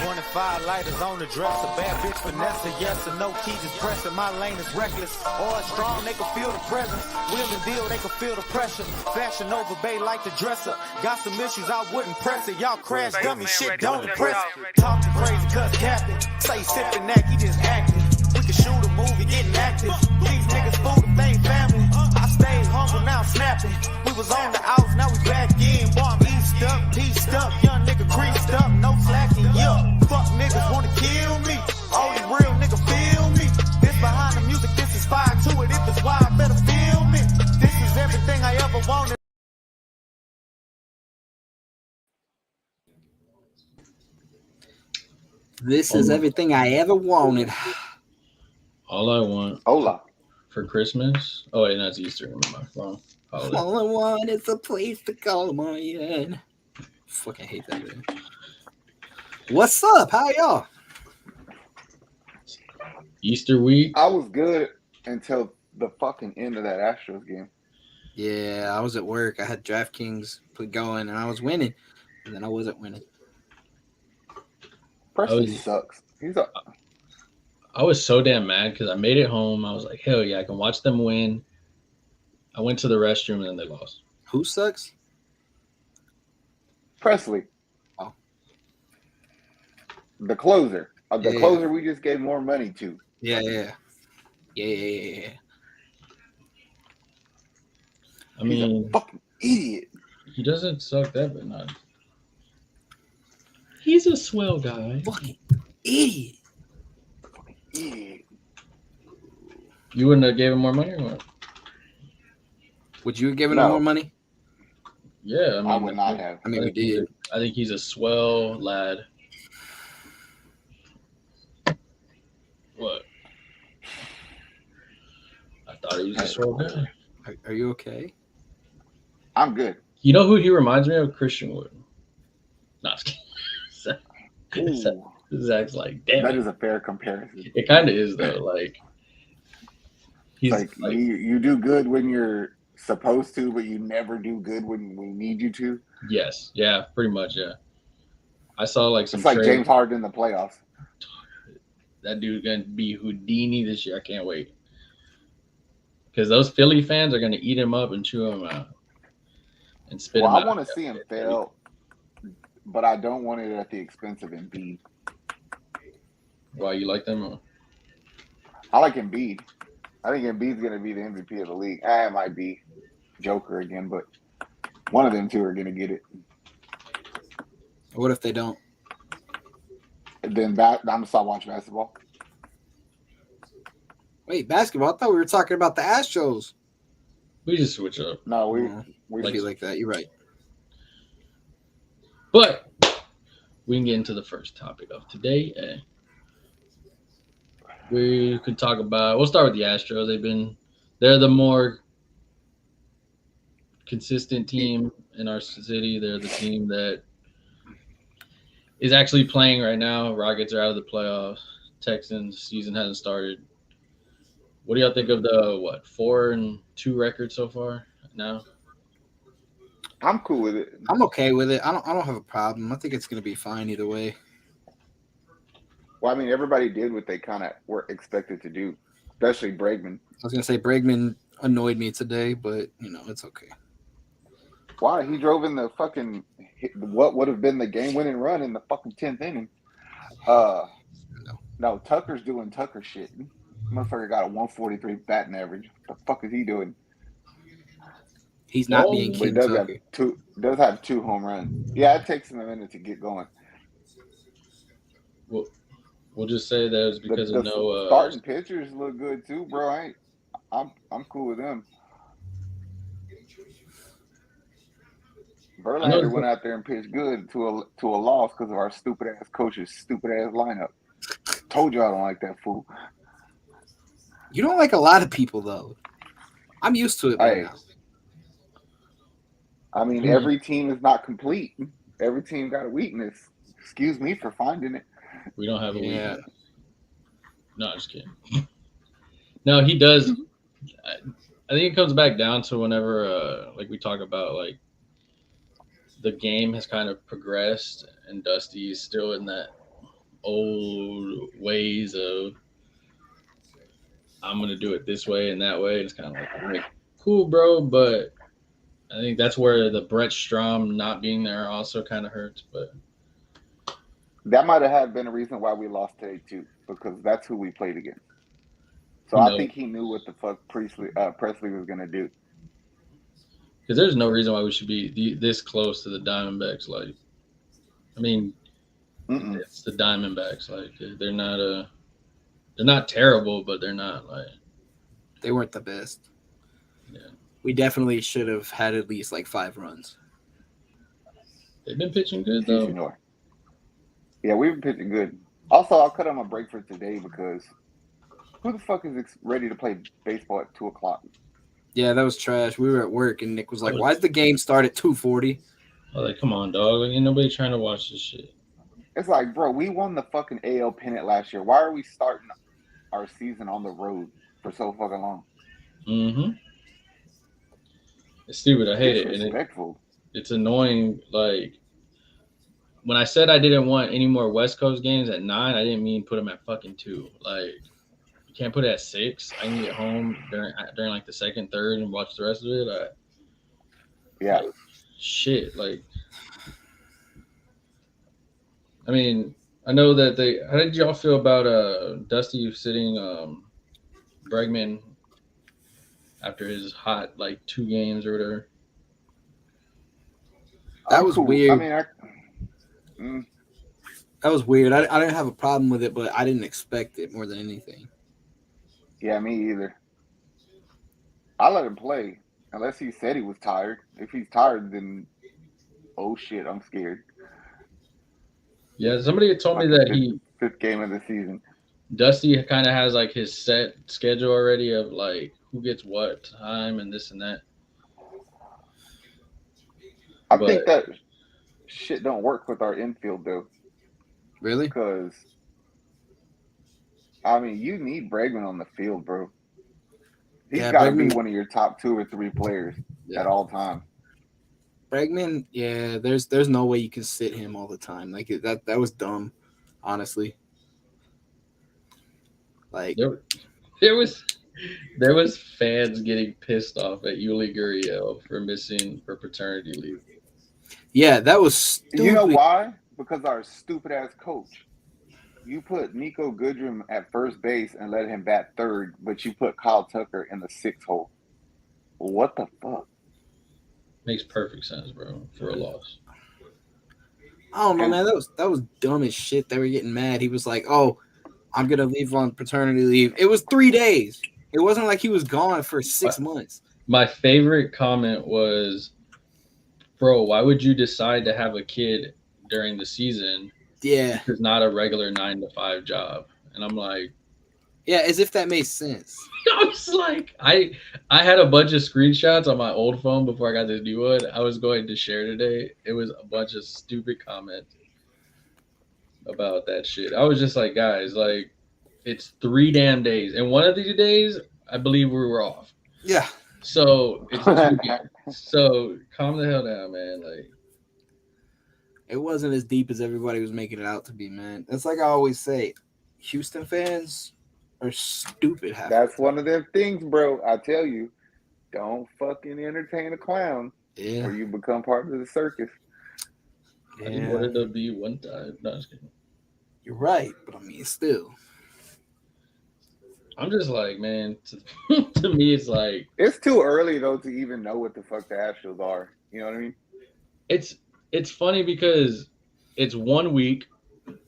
25 lighters on the dresser. Bad bitch Vanessa, yes or no key, just pressing. My lane is reckless. Or strong, they can feel the presence. Wheel and deal, they can feel the pressure. Fashion over Bay like the dresser. Got some issues, I wouldn't press it. Y'all crash dummy shit, don't impress it. Talking crazy, cuz captain. Say sipping that, he just acting. We can shoot a movie, getting active. These niggas fool the fame family. I stayed humble, now I'm snapping. We was on the outs, now we back in. Boy, I'm east up, pieced up. Young nigga creased up, no slacking, yeah. Fuck niggas wanna kill me. Only real nigga feel me. This behind the music, this is fire to it. If it's wild, better feel me. This is everything I ever wanted. This is everything I ever wanted. All I want Hola. for Christmas. Oh wait, that's Easter. Remember, wrong holiday. All I want is a place to call mine. Fucking hate that man. What's up? How y'all? Easter week. I was good until the fucking end of that Astros game. Yeah, I was at work. I had DraftKings put going, and I was winning, and then I wasn't winning. Preston sucks. I was so damn mad because I made it home. I was like, hell yeah, I can watch them win. I went to the restroom and then they lost. Who sucks? Presley. Oh. The closer. The closer we just gave more money to. Yeah. I mean, he's a fucking idiot. He doesn't suck that bad. Not. He's a swell guy. Fucking idiot. Idiot. You wouldn't have gave him more money or what? Would you have given him more money? Yeah, I would not have. I mean, we did. I think he's a swell lad. What? I thought he was a swell guy. Are you okay? I'm good. You know who he reminds me of? Christian Wood. Not kidding. Zach's like, damn. That is a fair comparison. It kind of is though. Like, he's like you do good when you're supposed to, but you never do good when we need you to. Yes. Yeah. Pretty much. Yeah. I saw like some. It's like James Harden in the playoffs. That dude's gonna be Houdini this year. I can't wait. Because those Philly fans are gonna eat him up and chew him out and spit him out. I want to see him fail, but I don't want it at the expense of Embiid. Why, you like them? Or? I like Embiid. I think Embiid's going to be the MVP of the league. It might be Joker again, but one of them two are going to get it. What if they don't? And then I'm going to stop watching basketball. Wait, basketball? I thought we were talking about the Astros. We just switch up. No, we feel like that. You're right. But we can get into the first topic of today. We could talk about. We'll start with the Astros. They're the more consistent team in our city. They're the team that is actually playing right now. Rockets are out of the playoffs. Texans season hasn't started. What do y'all think of the 4-2 record so far now? I'm cool with it. I'm okay with it. I don't have a problem. I think it's going to be fine either way. Well, I mean, everybody did what they kind of were expected to do, especially Bregman. I was going to say Bregman annoyed me today, but, it's okay. Why? He drove in the fucking what would have been the game-winning run in the fucking 10th inning. No, Tucker's doing Tucker shit. Motherfucker got a 143 batting average. What the fuck is he doing? He's not being King Tucker. Does have 2 home runs. Yeah, it takes him a minute to get going. Well, we'll just say that it's because of no starting pitchers look good too, bro. I'm cool with them. Verlander went out there and pitched good to a loss because of our stupid ass coach's stupid ass lineup. Told you I don't like that fool. You don't like a lot of people though. I'm used to it by now. I mean, every team is not complete. Every team got a weakness. Excuse me for finding it. We don't have a weakness. No, I'm just kidding. No, he does. I think it comes back down to whenever, like we talk about, like the game has kind of progressed, and Dusty's still in that old ways of I'm gonna do it this way and that way. It's kind of like, all right, cool, bro, but I think that's where the Brett Strom not being there also kind of hurts. But That might have been a reason why we lost today too, because that's who we played against. So who I knows? think he knew what the fuck Presley was gonna do. Because there's no reason why we should be this close to the Diamondbacks. Like, I mean, it's the Diamondbacks. Like, they're not terrible, but they're not like They weren't the best. Yeah. We definitely should have had at least like 5 runs. They've been pitching good Si, though. senor. Yeah, we've been pitching good. Also, I'll cut on my break for today because who the fuck is ready to play baseball at 2:00? Yeah, that was trash. We were at work, and Nick was like, "Why'd the game start at 2:40?" I was like, come on, dog. Like, ain't nobody trying to watch this shit. It's like, bro, we won the fucking AL pennant last year. Why are we starting our season on the road for so fucking long? Mm-hmm. It's stupid. I hate it. And Disrespectful. it's annoying. Like, when I said I didn't want any more West Coast games at 9, I didn't mean put them at fucking 2. Like, you can't put it at 6. I can get home during like the second, third, and watch the rest of it. Yeah. Shit. Like, I mean, I know that how did y'all feel about Dusty sitting Bregman after his hot like 2 games or whatever? That was cool. weird. I mean, That was weird. I didn't have a problem with it, but I didn't expect it more than anything. yeah, me either. I let him play unless he said he was tired. If he's tired, then oh shit, I'm scared. Yeah, somebody had told me that fifth game of the season. Dusty kind of has like his set schedule already of like who gets what time and this and that. I think that shit don't work with our infield though. Really? Because I mean, you need Bregman on the field, bro. He's got to be one of your top 2 or 3 players at all times. Bregman, yeah, there's no way you can sit him all the time. Like that was dumb, honestly. Like there was fans getting pissed off at Yuli Gurriel for paternity leave. Yeah, that was stupid. You know why? Because our stupid ass coach. You put Nico Goodrum at first base and let him bat third, but you put Kyle Tucker in the 6th hole. What the fuck? Makes perfect sense, bro, for a loss. I don't know, man. That was dumb as shit. They were getting mad. He was like, "Oh, I'm gonna leave on paternity leave." It was 3 days. It wasn't like he was gone for 6 months. My favorite comment was, "Bro, why would you decide to have a kid during the season? Yeah, it's not a regular 9 to 5 job." And I'm like, yeah, as if that made sense. I was like, I had a bunch of screenshots on my old phone before I got this new one. I was going to share today. It was a bunch of stupid comments about that shit. I was just like, guys, like, it's 3 damn days, and one of these days, I believe we were off. Yeah. So it's 2 games. So calm the hell down, man. Like, it wasn't as deep as everybody was making it out to be, man. That's like I always say, Houston fans are stupid. That's one of them things, bro. I tell you, don't fucking entertain a clown, or you become part of the circus. I just wanted to be one time. No, just kidding. You're right, but I mean, still. I'm just like, man, to me, it's like it's too early though to even know what the fuck the Astros are. You know what I mean? It's funny because it's 1 week,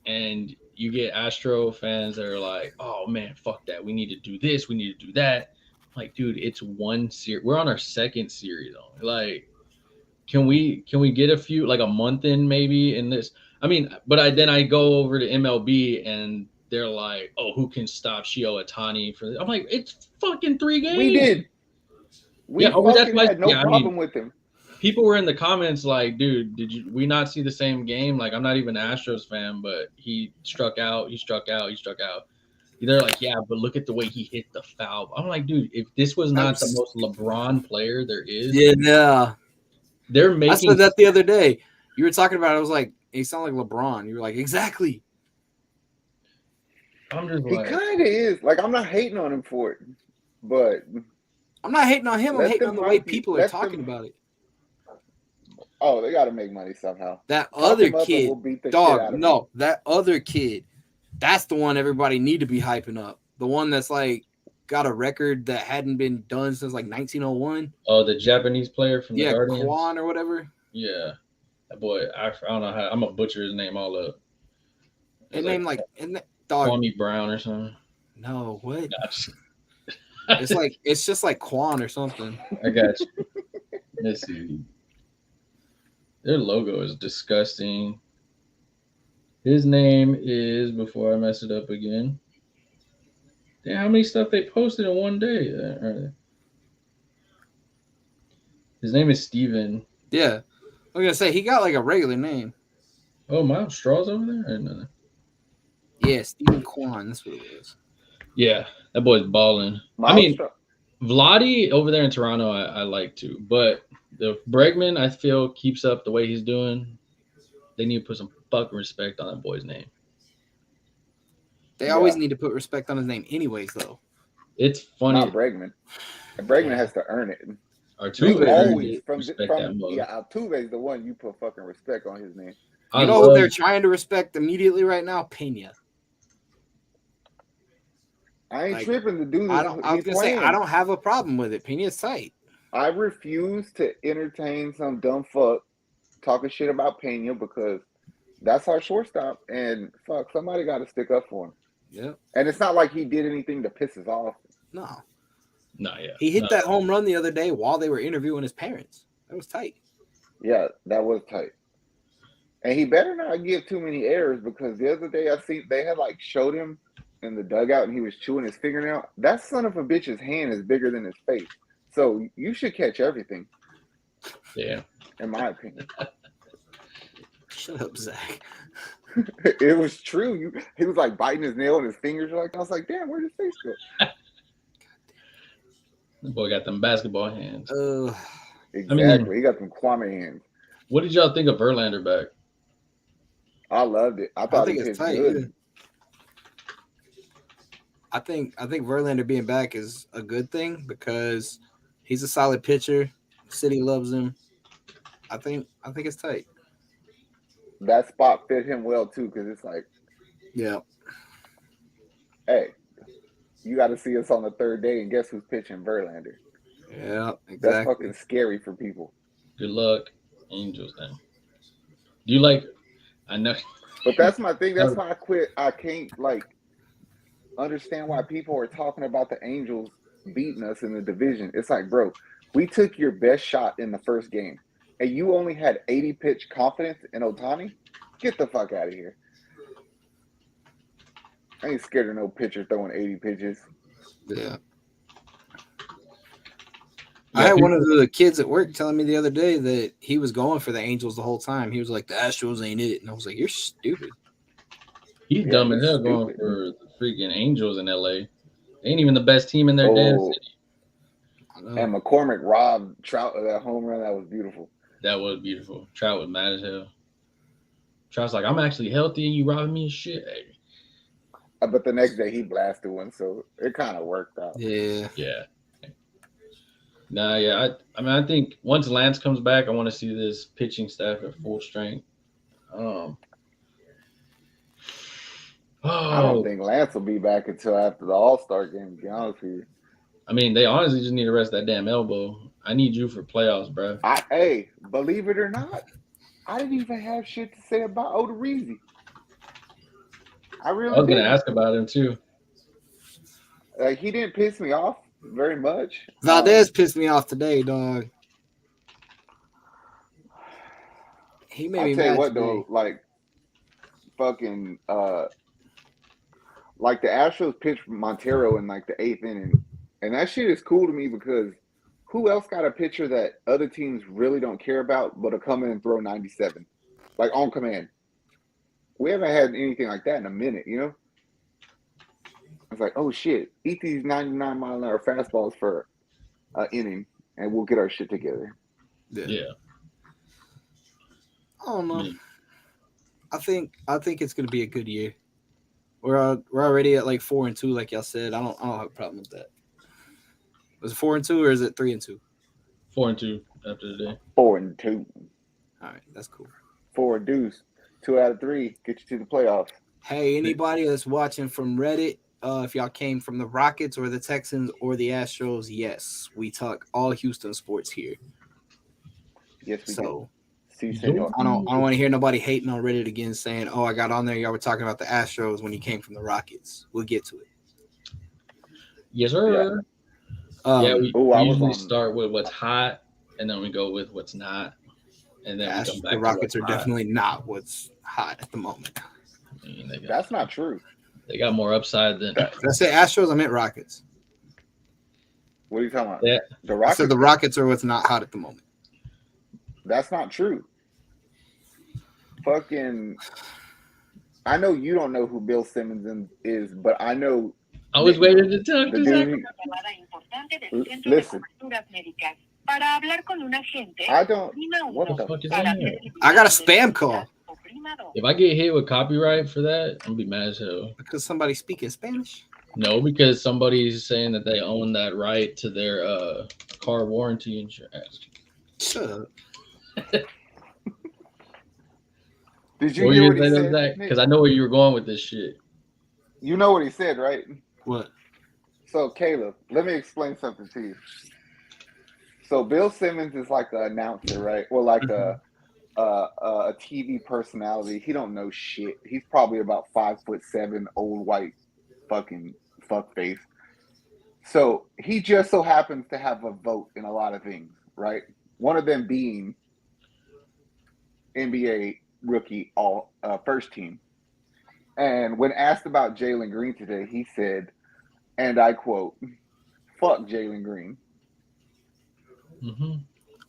and you get Astro fans that are like, "Oh man, fuck that. We need to do this. We need to do that." I'm like, dude, it's 1 series. We're on our 2nd series on. Like, can we get a few, like a month in maybe in this? I mean, but then I go over to MLB and they're like, "Oh, who can stop Shio Otani for this?" I'm like, it's fucking 3 games. We did. We had no problem with him. People were in the comments like, "Dude, did we not see the same game?" Like, I'm not even an Astros fan, but he struck out. They're like, "Yeah, but look at the way he hit the foul." I'm like, dude, if this was not the most LeBron player there is, they're making. I said that the other day. You were talking about it. I was like, he sounded like LeBron. You were like, exactly. I'm just He like, kind of is. Like, I'm not hating on him for it, but I'm not hating on him. I'm let hating them on the way hype you. people are Let talking them. about it. Oh, they got to make money somehow. That Talk other him up and kid, we'll beat the shit dog. out of him. No, that other kid. That's the one everybody need to be hyping up. The one that's like got a record that hadn't been done since like 1901. oh, the Japanese player from the Yeah, Guardians. Kwan or whatever. Yeah, that boy. I don't know how. I'm gonna butcher his name all up. His It's name like dog. Kwame Brown or something. No, what? Nah, just- It's just like Kwan or something. I got you. Let's see. Their logo is disgusting. His name is, before I mess it up again. Damn, how many stuff they posted in one day? His name is Steven. Yeah, I'm gonna say he got like a regular name. Oh, Miles Straw's over there? Or no? Yeah, Stephen Kwan. That's what it was. Yeah, that boy's balling. I mean, Vladi over there in Toronto, I like too. But the Bregman, I feel, keeps up the way he's doing. They need to put some fucking respect on that boy's name. They always need to put respect on his name, anyways. Though it's funny. Not Bregman. Bregman has to earn it. Altuve always from Altuve is the one you put fucking respect on his name. You know who they're trying to respect immediately right now? Pena. I ain't tripping to do this. I was gonna say I don't have a problem with it. Pena's tight. I refuse to entertain some dumb fuck talking shit about Pena because that's our shortstop, and fuck, somebody got to stick up for him. Yeah. And it's not like he did anything to piss us off. No. Yeah. He hit that home run the other day while they were interviewing his parents. That was tight. Yeah, that was tight. And he better not give too many errors because the other day I seen they had like showed him in the dugout and he was chewing his fingernail. That son of a bitch's hand is bigger than his face. So you should catch everything. Yeah. In my opinion. Shut up, Zach. It was true. He was like biting his nail and his fingers were like, I was like, damn, where'd his face go? The boy got them basketball hands. Exactly. I mean, he got them Kwame hands. What did y'all think of Verlander back? I loved it. I thought he pitched good. Yeah. I think Verlander being back is a good thing because he's a solid pitcher. The city loves him. I think it's tight. That spot fit him well too, because it's like, yeah, hey, you got to see us on the third day, and guess who's pitching? Verlander. Yeah, exactly. That's fucking scary for people. Good luck, Angels. Then, do you like? I know, but that's my thing. That's why I quit. I can't like understand why people are talking about the Angels beating us in the division. It's like, bro, we took your best shot in the first game, and you only had 80 pitch confidence in Ohtani. Get the fuck out of here. I ain't scared of no pitcher throwing 80 pitches. Yeah. I had one of the kids at work telling me the other day that he was going for the Angels the whole time. He was like, the Astros ain't it. And I was like, you're stupid. He's dumb as hell going for the freaking Angels in LA. They ain't even the best team in their damn city. And McCormick robbed Trout of that home run. That was beautiful. That was beautiful. Trout was mad as hell. Trout's like, I'm actually healthy and you robbing me of shit. Hey. But the next day he blasted one, so it kind of worked out. Yeah. Yeah. Nah, yeah. I mean, I think once Lance comes back, I want to see this pitching staff at full strength. I don't think Lance will be back until after the All-Star game, to be honest with you. I mean, they honestly just need to rest that damn elbow. I need you for playoffs, bro. Hey, believe it or not, I didn't even have shit to say about Odorizzi. I was going to ask about him, too. He didn't piss me off very much. Valdez pissed me off today, dog. He made me mad. I'll tell you what, though, like, fucking, like the Astros pitched Montero in, like, the 8th inning. And that shit is cool to me because who else got a pitcher that other teams really don't care about but will come in and throw 97? Like, on command. We haven't had anything like that in a minute, you know? It's like, oh, shit. Eat these 99-mile-an-hour fastballs for an inning, and we'll get our shit together. Yeah. I don't know. I think it's going to be a good year. We're already at like 4-2, like y'all said. I don't have a problem with that. Was it 4-2 or is it 3-2? 4-2 after the day. 4-2. All right, that's cool. 4 deuce. 2 out of 3 get you to the playoffs. Hey, anybody that's watching from Reddit, if y'all came from the Rockets or the Texans or the Astros, yes, we talk all Houston sports here. Yes, we do. So Sí, señor. I don't want to hear nobody hating on Reddit again saying, "Oh, I got on there. Y'all were talking about the Astros when you came from the Rockets." We'll get to it. Yes, sir. We usually start with what's hot, and then we go with what's not, and then we come back. The Rockets are definitely not what's hot at the moment. I mean, that's not true. They got more upside than. Did I say Astros? I meant Rockets. What are you talking about? Yeah. The Rockets. I said the Rockets are what's not hot at the moment. That's not true. Fucking, I know you don't know who Bill Simmons is, but I know. I was waiting to talk to Listen. I don't. What the fuck is that? I got a spam call. If I get hit with copyright for that, I'm gonna be mad as hell. Because somebody's speaking Spanish? No, because somebody's saying that they own that right to their car warranty insurance. Shut up. Did you hear what he said? Because I know where you were going with this shit. You know what he said, right? What? So, Caleb, let me explain something to you. So, Bill Simmons is like an announcer, right? Or like a TV personality. He don't know shit. He's probably about 5'7", old white fucking fuckface. So, he just so happens to have a vote in a lot of things, right? One of them being NBA rookie first team. And when asked about Jalen Green today, he said, and I quote, "Fuck Jalen Green." Mm-hmm.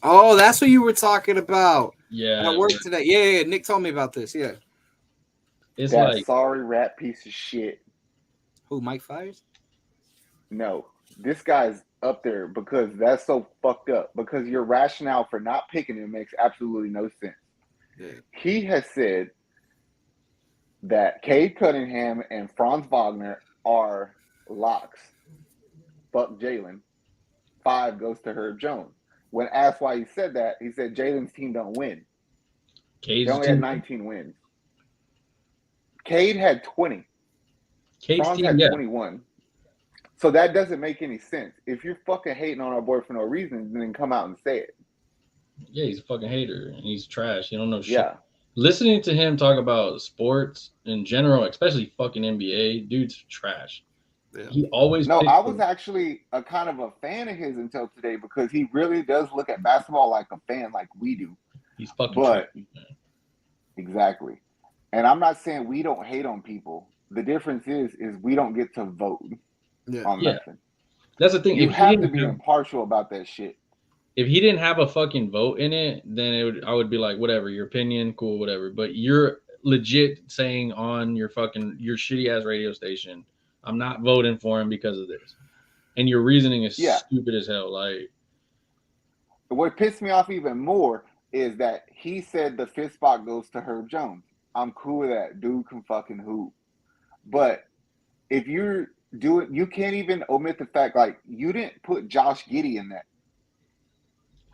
Oh, that's what you were talking about. Yeah. At work today. Yeah. Nick told me about this. Yeah. It's that like sorry rat piece of shit. Who, Mike Fires? No, this guy's up there because that's so fucked up. Because your rationale for not picking him makes absolutely no sense. Yeah. He has said that Cade Cunningham and Franz Wagner are locks. Fuck Jalen. 5 goes to Herb Jones. When asked why he said that, he said Jalen's team don't win. They only had 19 wins. Cade had 20. Franz had 21. So that doesn't make any sense. If you're fucking hating on our boy for no reason, then come out and say it. Yeah, he's a fucking hater and he's trash. You don't know shit. Yeah. Listening to him talk about sports in general, especially fucking NBA, dude's trash. Yeah. He always I was actually a kind of a fan of his until today because he really does look at basketball like a fan, like we do. He's fucking trash. Exactly. And I'm not saying we don't hate on people. The difference is we don't get to vote on nothing. That's the thing. You have to be impartial about that shit. If he didn't have a fucking vote in it, then I would be like, whatever, your opinion, cool, whatever. But you're legit saying on your shitty ass radio station, I'm not voting for him because of this. And your reasoning is stupid as hell. Like, what pissed me off even more is that he said the 5th spot goes to Herb Jones. I'm cool with that. Dude can fucking hoop. But if you're doing, you can't even omit the fact, like, you didn't put Josh Giddey in that.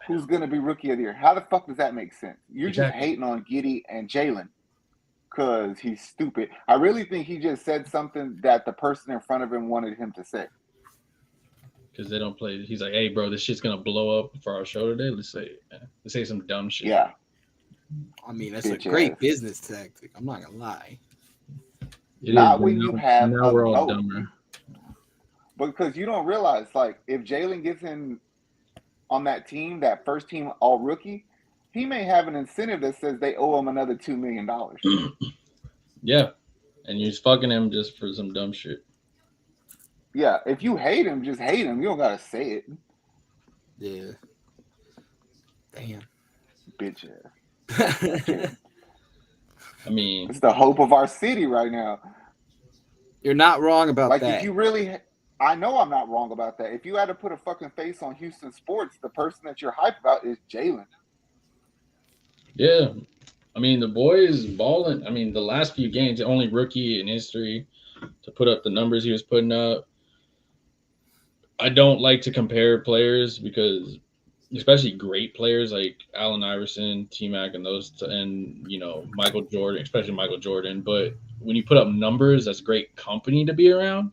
Who's going to be rookie of the year? How the fuck does that make sense? You're just hating on Giddey and Jalen because he's stupid. I really think he just said something that the person in front of him wanted him to say. Because they don't play. He's like, hey, bro, this shit's going to blow up for our show today. Let's say it, man. Let's say some dumb shit. Yeah. I mean, that's a great business tactic. I'm not going to lie. Not when you have now we're all dumber. Because you don't realize, like, if Jalen gets in on that team, that first team all rookie, he may have an incentive that says they owe him another $2 million. Yeah. And you're just fucking him just for some dumb shit. Yeah. If you hate him, just hate him. You don't got to say it. Yeah. Damn. Bitch ass. I mean, it's the hope of our city right now. You're not wrong about that. Like, if you really, I know I'm not wrong about that. If you had to put a fucking face on Houston sports, the person that you're hyped about is Jalen. Yeah. I mean, the boy is balling. I mean, the last few games, the only rookie in history to put up the numbers he was putting up. I don't like to compare players because, especially great players like Allen Iverson, T-Mac, and Michael Jordan, especially Michael Jordan. But when you put up numbers, that's great company to be around.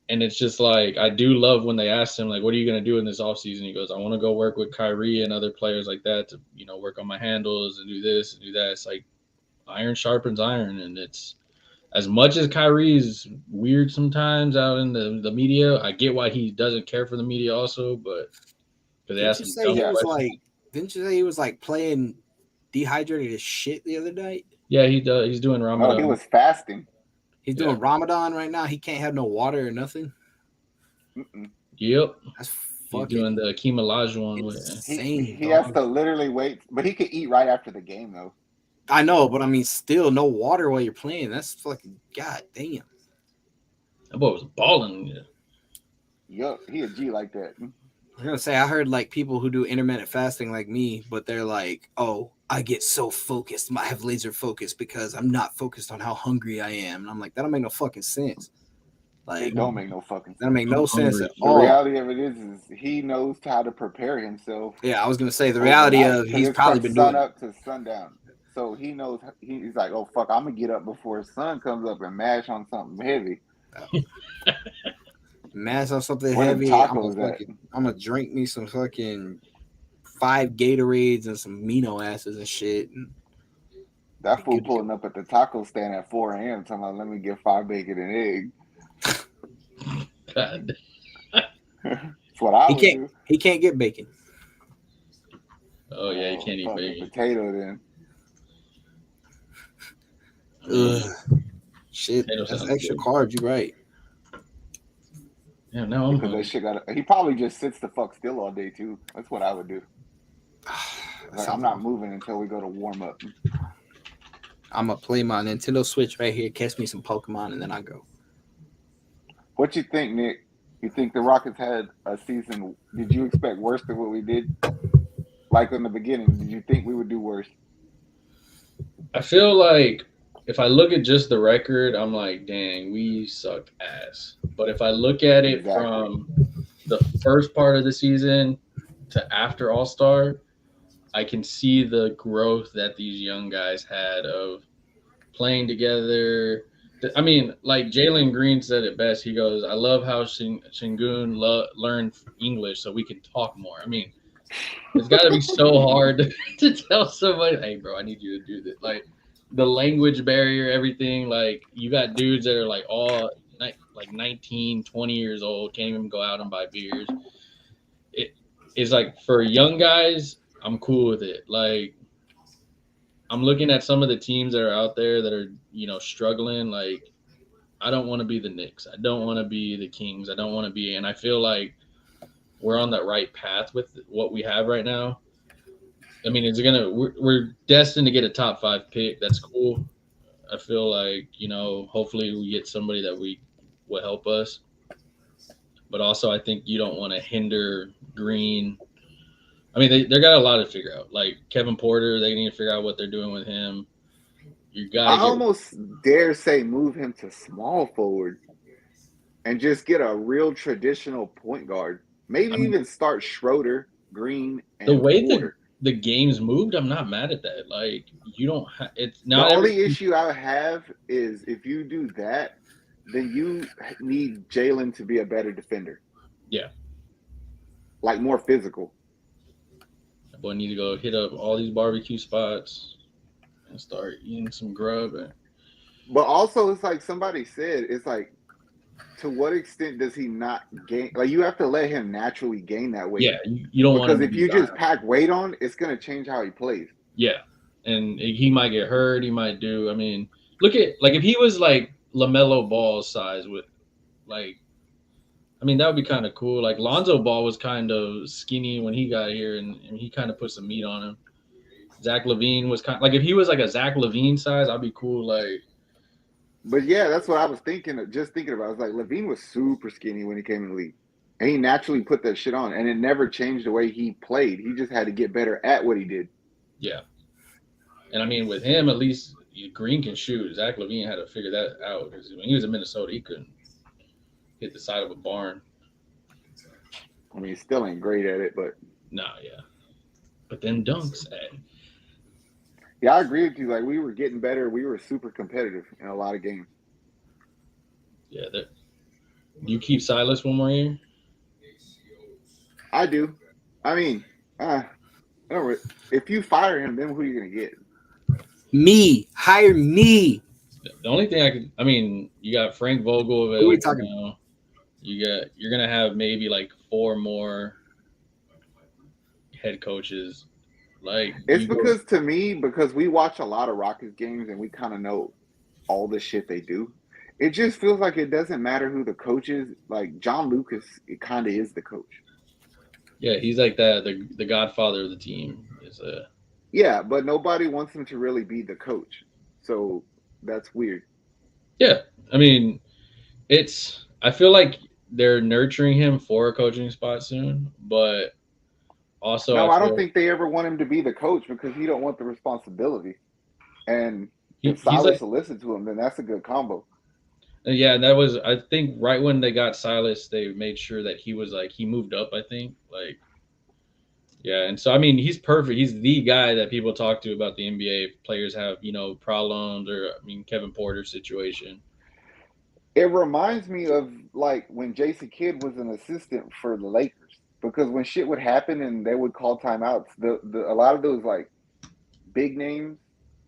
And it's just like, I do love when they asked him, like, what are you going to do in this offseason? He goes, I want to go work with Kyrie and other players like that to, work on my handles and do this and do that. It's like iron sharpens iron. And it's as much as Kyrie's weird sometimes out in the media, I get why he doesn't care for the media also, but because they asked him Didn't you say he was like playing dehydrated as shit the other night? Yeah, he does. He's doing Ramadan. No, he was fasting. He's doing Ramadan right now. He can't have no water or nothing. Mm-mm. Yep. That's He's doing the Akeem Olajuwon with insane. He has to literally wait, but he could eat right after the game though. I know, but I mean, still no water while you're playing. That's fucking goddamn. That boy was balling. Yup, he a G like that. I'm gonna say I heard like people who do intermittent fasting like me, but they're like, oh, I get so focused. I have laser focus because I'm not focused on how hungry I am. And I'm like, that don't make no fucking sense. Like, it don't make no fucking sense. That don't make no sense at The all. reality of it is he knows how to prepare himself. Yeah, I was gonna say the reality of he's probably been doing sun up to sundown. So he knows he's like, oh fuck, I'm gonna get up before the sun comes up and mash on something heavy. Mash on something Where heavy. tacos I'm gonna drink me some fucking 5 Gatorades and some amino acids and shit. That fool pulling up at the taco stand at 4 a.m. talking about, let me get 5 bacon and egg. God. That's what I would do. He can't get bacon. Oh yeah, you can't eat bacon. Potato then. Ugh. Shit, that's extra carbs. You right. Yeah, no, that shit he probably just sits the fuck still all day too. That's what I would do. Like, I'm not moving until we go to warm up. I'm gonna play my Nintendo Switch right here, catch me some Pokemon, and then I go. What you think, Nick? You think the Rockets had a season? Did you expect worse than what we did? Like in the beginning, did you think we would do worse? I feel like if I look at just the record, I'm like, dang, we suck ass. But if I look at it from the first part of the season to after All-Star, I can see the growth that these young guys had of playing together. I mean, like Jalen Green said it best. He goes, I love how Shingun learned English so we can talk more. I mean, it's got to be so hard to tell somebody, hey, bro, I need you to do this. Like, the language barrier, everything. Like, you got dudes that are like all like 19, 20 years old, can't even go out and buy beers. It's like for young guys, I'm cool with it. Like, I'm looking at some of the teams that are out there that are, struggling. Like, I don't want to be the Knicks. I don't want to be the Kings. I don't want to be, and I feel like we're on that right path with what we have right now. I mean, we're destined to get a top 5 pick. That's cool. I feel like, hopefully we get somebody that will help us. But also I think you don't want to hinder Green. I mean, they got a lot to figure out. Like Kevin Porter, they need to figure out what they're doing with him. I almost dare say move him to small forward and just get a real traditional point guard. Maybe even start Schroeder, Green, and the way Porter. The game's moved, I'm not mad at that. Like, you don't it's not the only issue I have is if you do that, then you need Jalen to be a better defender. Yeah. Like more physical. That boy need to go hit up all these barbecue spots and start eating some grub. But also, it's like somebody said, it's like, to what extent does he not gain? Like, you have to let him naturally gain that weight. Yeah, you don't want to. Because if you just pack weight on, it's going to change how he plays. Yeah, and he might get hurt. He might do. I mean, look at, like, if he was like LaMelo Ball's size with, like, I mean, that would be kind of cool. Like, Lonzo Ball was kind of skinny when he got here, and he kind of put some meat on him. Zach LaVine was kind of, like, if he was like a Zach LaVine size, I'd be cool. Like. But yeah, that's what I was thinking about. I was like, LaVine was super skinny when he came in the league. And he naturally put that shit on. And it never changed the way he played. He just had to get better at what he did. Yeah. And I mean, with him, at least, Green can shoot. Zach LaVine had to figure that out because when he was in Minnesota, he couldn't hit the side of a barn. I mean, he still ain't great at it, but Nah, yeah. But then dunks, yeah, I agree with you. Like, we were getting better. We were super competitive in a lot of games. yeah. Do you keep Silas one more year? I do. I mean, if you fire him, then who are you gonna get? Me. Hire me. The only thing you got Frank Vogel Who are available we talking now. You're gonna have maybe like 4 more head coaches. Like It's because we watch a lot of Rockets games and we kind of know all the shit they do. It just feels like it doesn't matter who the coach is. Like John Lucas, it kind of is the coach. yeah, he's like the godfather of the team. Yeah, but nobody wants him to really be the coach. So that's weird. Yeah, I mean, I feel like they're nurturing him for a coaching spot soon, but also No, I I don't feel think they ever want him to be the coach because he don't want the responsibility. And if he's Silas like, will listen to him, then that's a good combo. yeah, and that was, I think, right when they got Silas, they made sure that he was like, he moved up, I think. Like, yeah, and so I mean, he's perfect. He's the guy that people talk to about the NBA if players have, problems, or I mean, Kevin Porter's situation. It reminds me of like when Jason Kidd was an assistant for the Lakers because when shit would happen and they would call timeouts, a lot of those like big names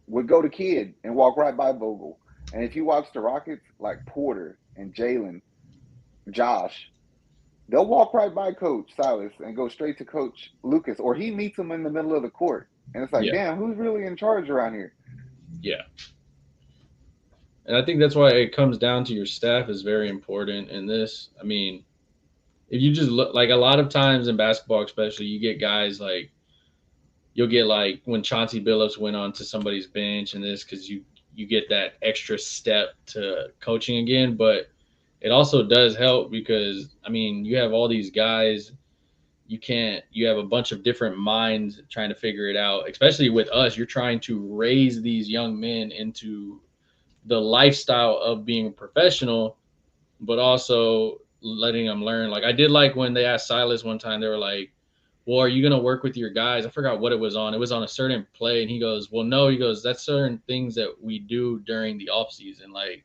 would go to Kidd and walk right by Vogel. And if you watch the Rockets, like Porter and Jalen, Josh, they'll walk right by Coach Silas and go straight to Coach Lucas, or he meets them in the middle of the court. And it's like, Yeah, damn, who's really in charge around here? yeah. And I think that's why it comes down to your staff is very important in this. I mean, if you just look like a lot of times in basketball, especially, you get guys like you'll get like when Chauncey Billups went on to somebody's bench and this because you get that extra step to coaching again. But it also does help because I mean you have all these guys. You have a bunch of different minds trying to figure it out, especially with us. You're trying to raise these young men into the lifestyle of being a professional, but also letting them learn. Like I did like when they asked Silas one time, they were like, well, are you going to work with your guys? I forgot what it was on. It was on a certain play. And he goes, well, no, he goes, that's certain things that we do during the off season. Like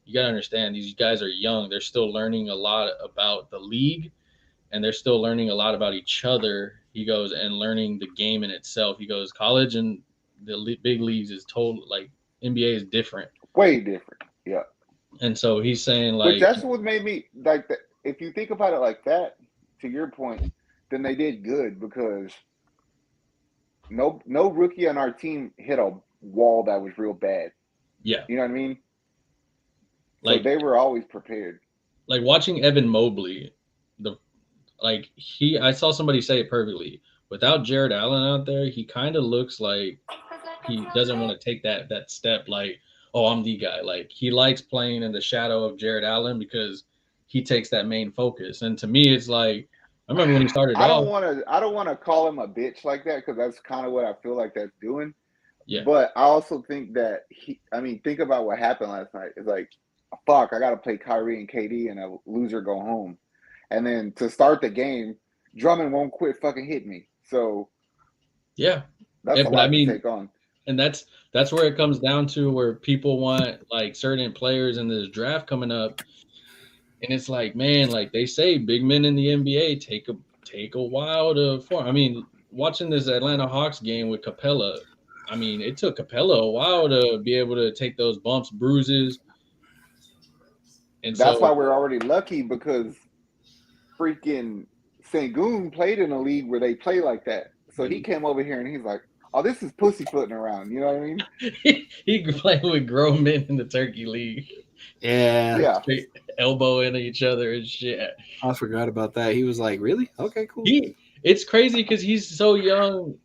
you got to understand these guys are young. They're still learning a lot about the league and they're still learning a lot about each other. He goes, and learning the game in itself. He goes, college and the big leagues is total, like NBA is different. Way different. Yeah. And so he's saying Which like, that's what made me like that. If you think about it like that, to your point, then they did good because no rookie on our team hit a wall that was real bad. yeah, You know what I mean? So like they were always prepared. like watching Evan Mobley, I saw somebody say it perfectly. Without Jared Allen out there, he kind of looks like he doesn't want to take that step. Like, oh, I'm the guy. Like he likes playing in the shadow of Jared Allen because he takes that main focus. And to me, it's like I remember when he started I don't off. want to call him a bitch like that because that's kind of what I feel like that's doing. Yeah, But I also think that think about what happened last night. It's like, fuck, I got to play Kyrie and KD and a loser go home. And then to start the game, Drummond won't quit fucking hitting me. So yeah, that's a but I lot to mean, take on. and that's where it comes down to where people want like certain players in this draft coming up. And it's like, man, like they say, big men in the NBA take a while to form. I mean, watching this Atlanta Hawks game with Capella, I mean, it took Capella a while to be able to take those bumps, bruises, and That's so why we're already lucky because freaking Sengun played in a league where they play like that. So he came over here and he's like, oh, this is pussyfooting around. You know what I mean? he could play with grown men in the Turkey League. Yeah. Straight elbowing each other and shit. I forgot about that. He was like, really? Okay, cool. It's crazy because he's so young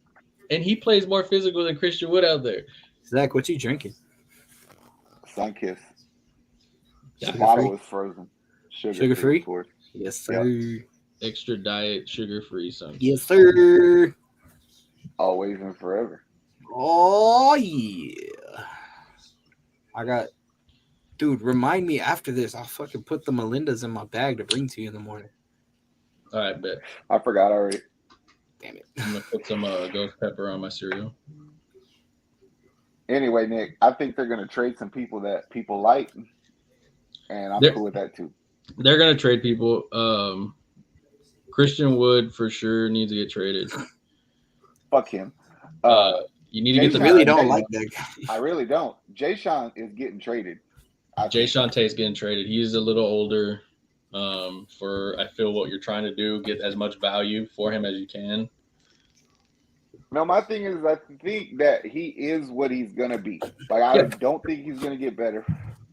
and he plays more physical than Christian Wood out there. Zach, what you drinking? Sunkiss. The Sugar bottle free? is frozen. Sugar free? Of course. Yes, sir. Yep. Extra diet, sugar-free something. Yes, sir. Always and forever. Oh, yeah. Dude, remind me after this. I'll fucking put the Melindas in my bag to bring to you in the morning. All right, bet. I forgot already. Damn it. I'm gonna put some ghost pepper on my cereal. Anyway, Nick, I think they're gonna trade some people that people like, and I'm They're- cool with that too. They're gonna trade people. Christian Wood for sure needs to get traded. Fuck him. You need to get Jay the I really Sean- don't like that guy. I really don't. Jay Sean is getting traded. Jay Sean Tate's getting traded. He's a little older. I feel what you're trying to do, get as much value for him as you can. No, my thing is, I think that he is what he's gonna be. Like, I don't think he's gonna get better.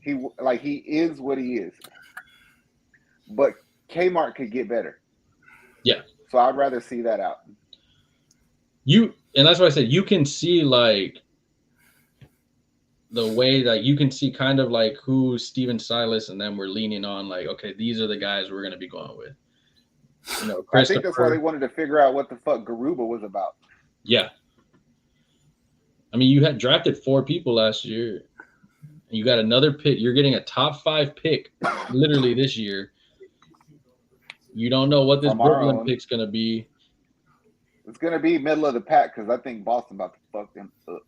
He is what he is. But Kmart could get better. Yeah. So I'd rather see that out. And that's why I said you can see like the way that you can see kind of like who Steven Silas and them were leaning on. Like, okay, these are the guys we're gonna be going with. You know, I think that's why they wanted to figure out what the fuck Garuba was about. Yeah. I mean, you had drafted 4 people last year. And you got another pick. You're getting a top 5 pick literally this year. You don't know what this From our Brooklyn own. pick's going to be. It's gonna be middle of the pack because I think Boston about to fuck them up.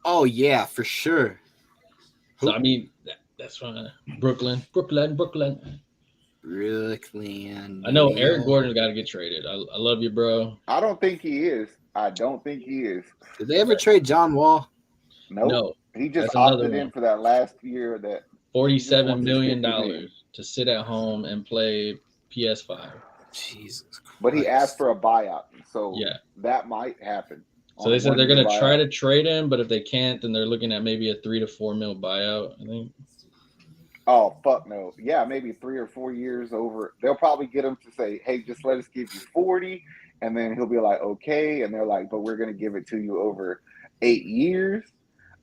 Oh yeah, for sure. So, I mean, that's fine. Brooklyn. Brooklyn. I know Eric Gordon's got to get traded. I love you, bro. I don't think he is. Did they ever trade John Wall? Nope. No. He just That's another opted in one. for that last year that $47 million $50 million. to sit at home and play PS5. Jesus Christ. but he asked for a buyout. So Yeah. that might happen. So they said they're going to try to trade him, but if they can't, then they're looking at maybe a $3 to $4 mil buyout, I think. Oh, fuck no. Yeah, maybe 3 or 4 years over. They'll probably get him to say, hey, just let us give you 40. And then he'll be like, okay. And they're like, but we're going to give it to you over 8 years.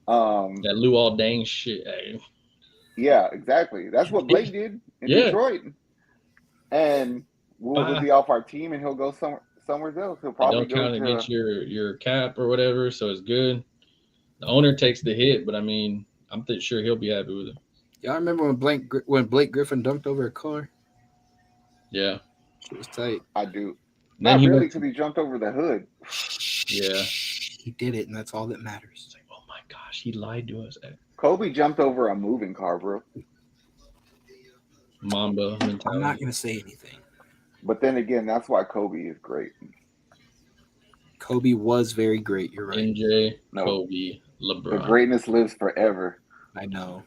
That Luol Deng shit. Hey. Yeah, exactly. That's what Blake did in Detroit. And we'll be off our team and he'll go somewhere else. He'll probably Don't count against your cap or whatever, so it's good. The owner takes the hit, but I mean, I'm sure he'll be happy with it. Y'all remember when Blake Griffin dunked over a car? Yeah. It was tight. I do. Then Not he really went because he jumped over the hood. Yeah. He did it, and that's all that matters. It's like, oh my gosh, he lied to us. Kobe jumped over a moving car, bro. Mamba mentality. I'm not going to say anything. But then again, that's why Kobe is great. Kobe was very great. You're right. MJ, No. Kobe, The LeBron. greatness lives forever. I know.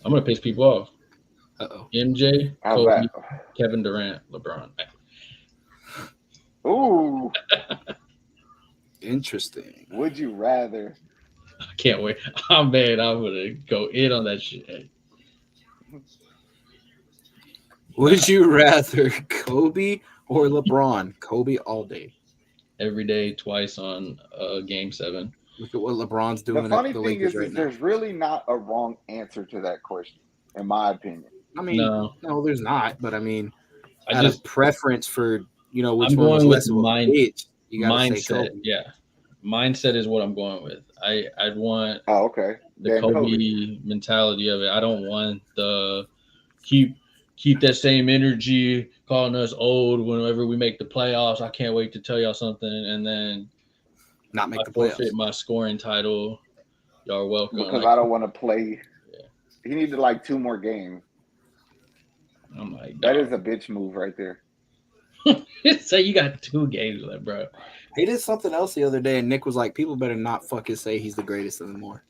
I'm going to piss people off. Uh-oh. MJ, How's Kobe, that? Kevin Durant, LeBron. Ooh, Interesting. would you rather? I can't wait. Oh, man, I'm going to go in on that shit. Would you rather Kobe or LeBron? Kobe all day. Every day, twice on Game 7. Look at what LeBron's doing The funny at the thing Lakers is right now. there's really not a wrong answer to that question, in my opinion. I mean, No. no, there's not. But I mean, I out just of preference for which I'm one was going with less of a mind- bitch, you gotta say mindset. Kobe. Yeah. Mindset is what I'm going with. I'd want Oh, okay. the Then Kobe mentality of it. I don't want the keep that same energy, calling us old whenever we make the playoffs. I can't wait to tell y'all something, and then Not make I the playoffs. forfeit my scoring title. Y'all are welcome. because Like, I don't want to play. Yeah. He needed like 2 more games. I'm like, That dog. is a bitch move right there. So you got 2 games left, bro. He did something else the other day, and Nick was like, "People better not fucking say he's the greatest anymore."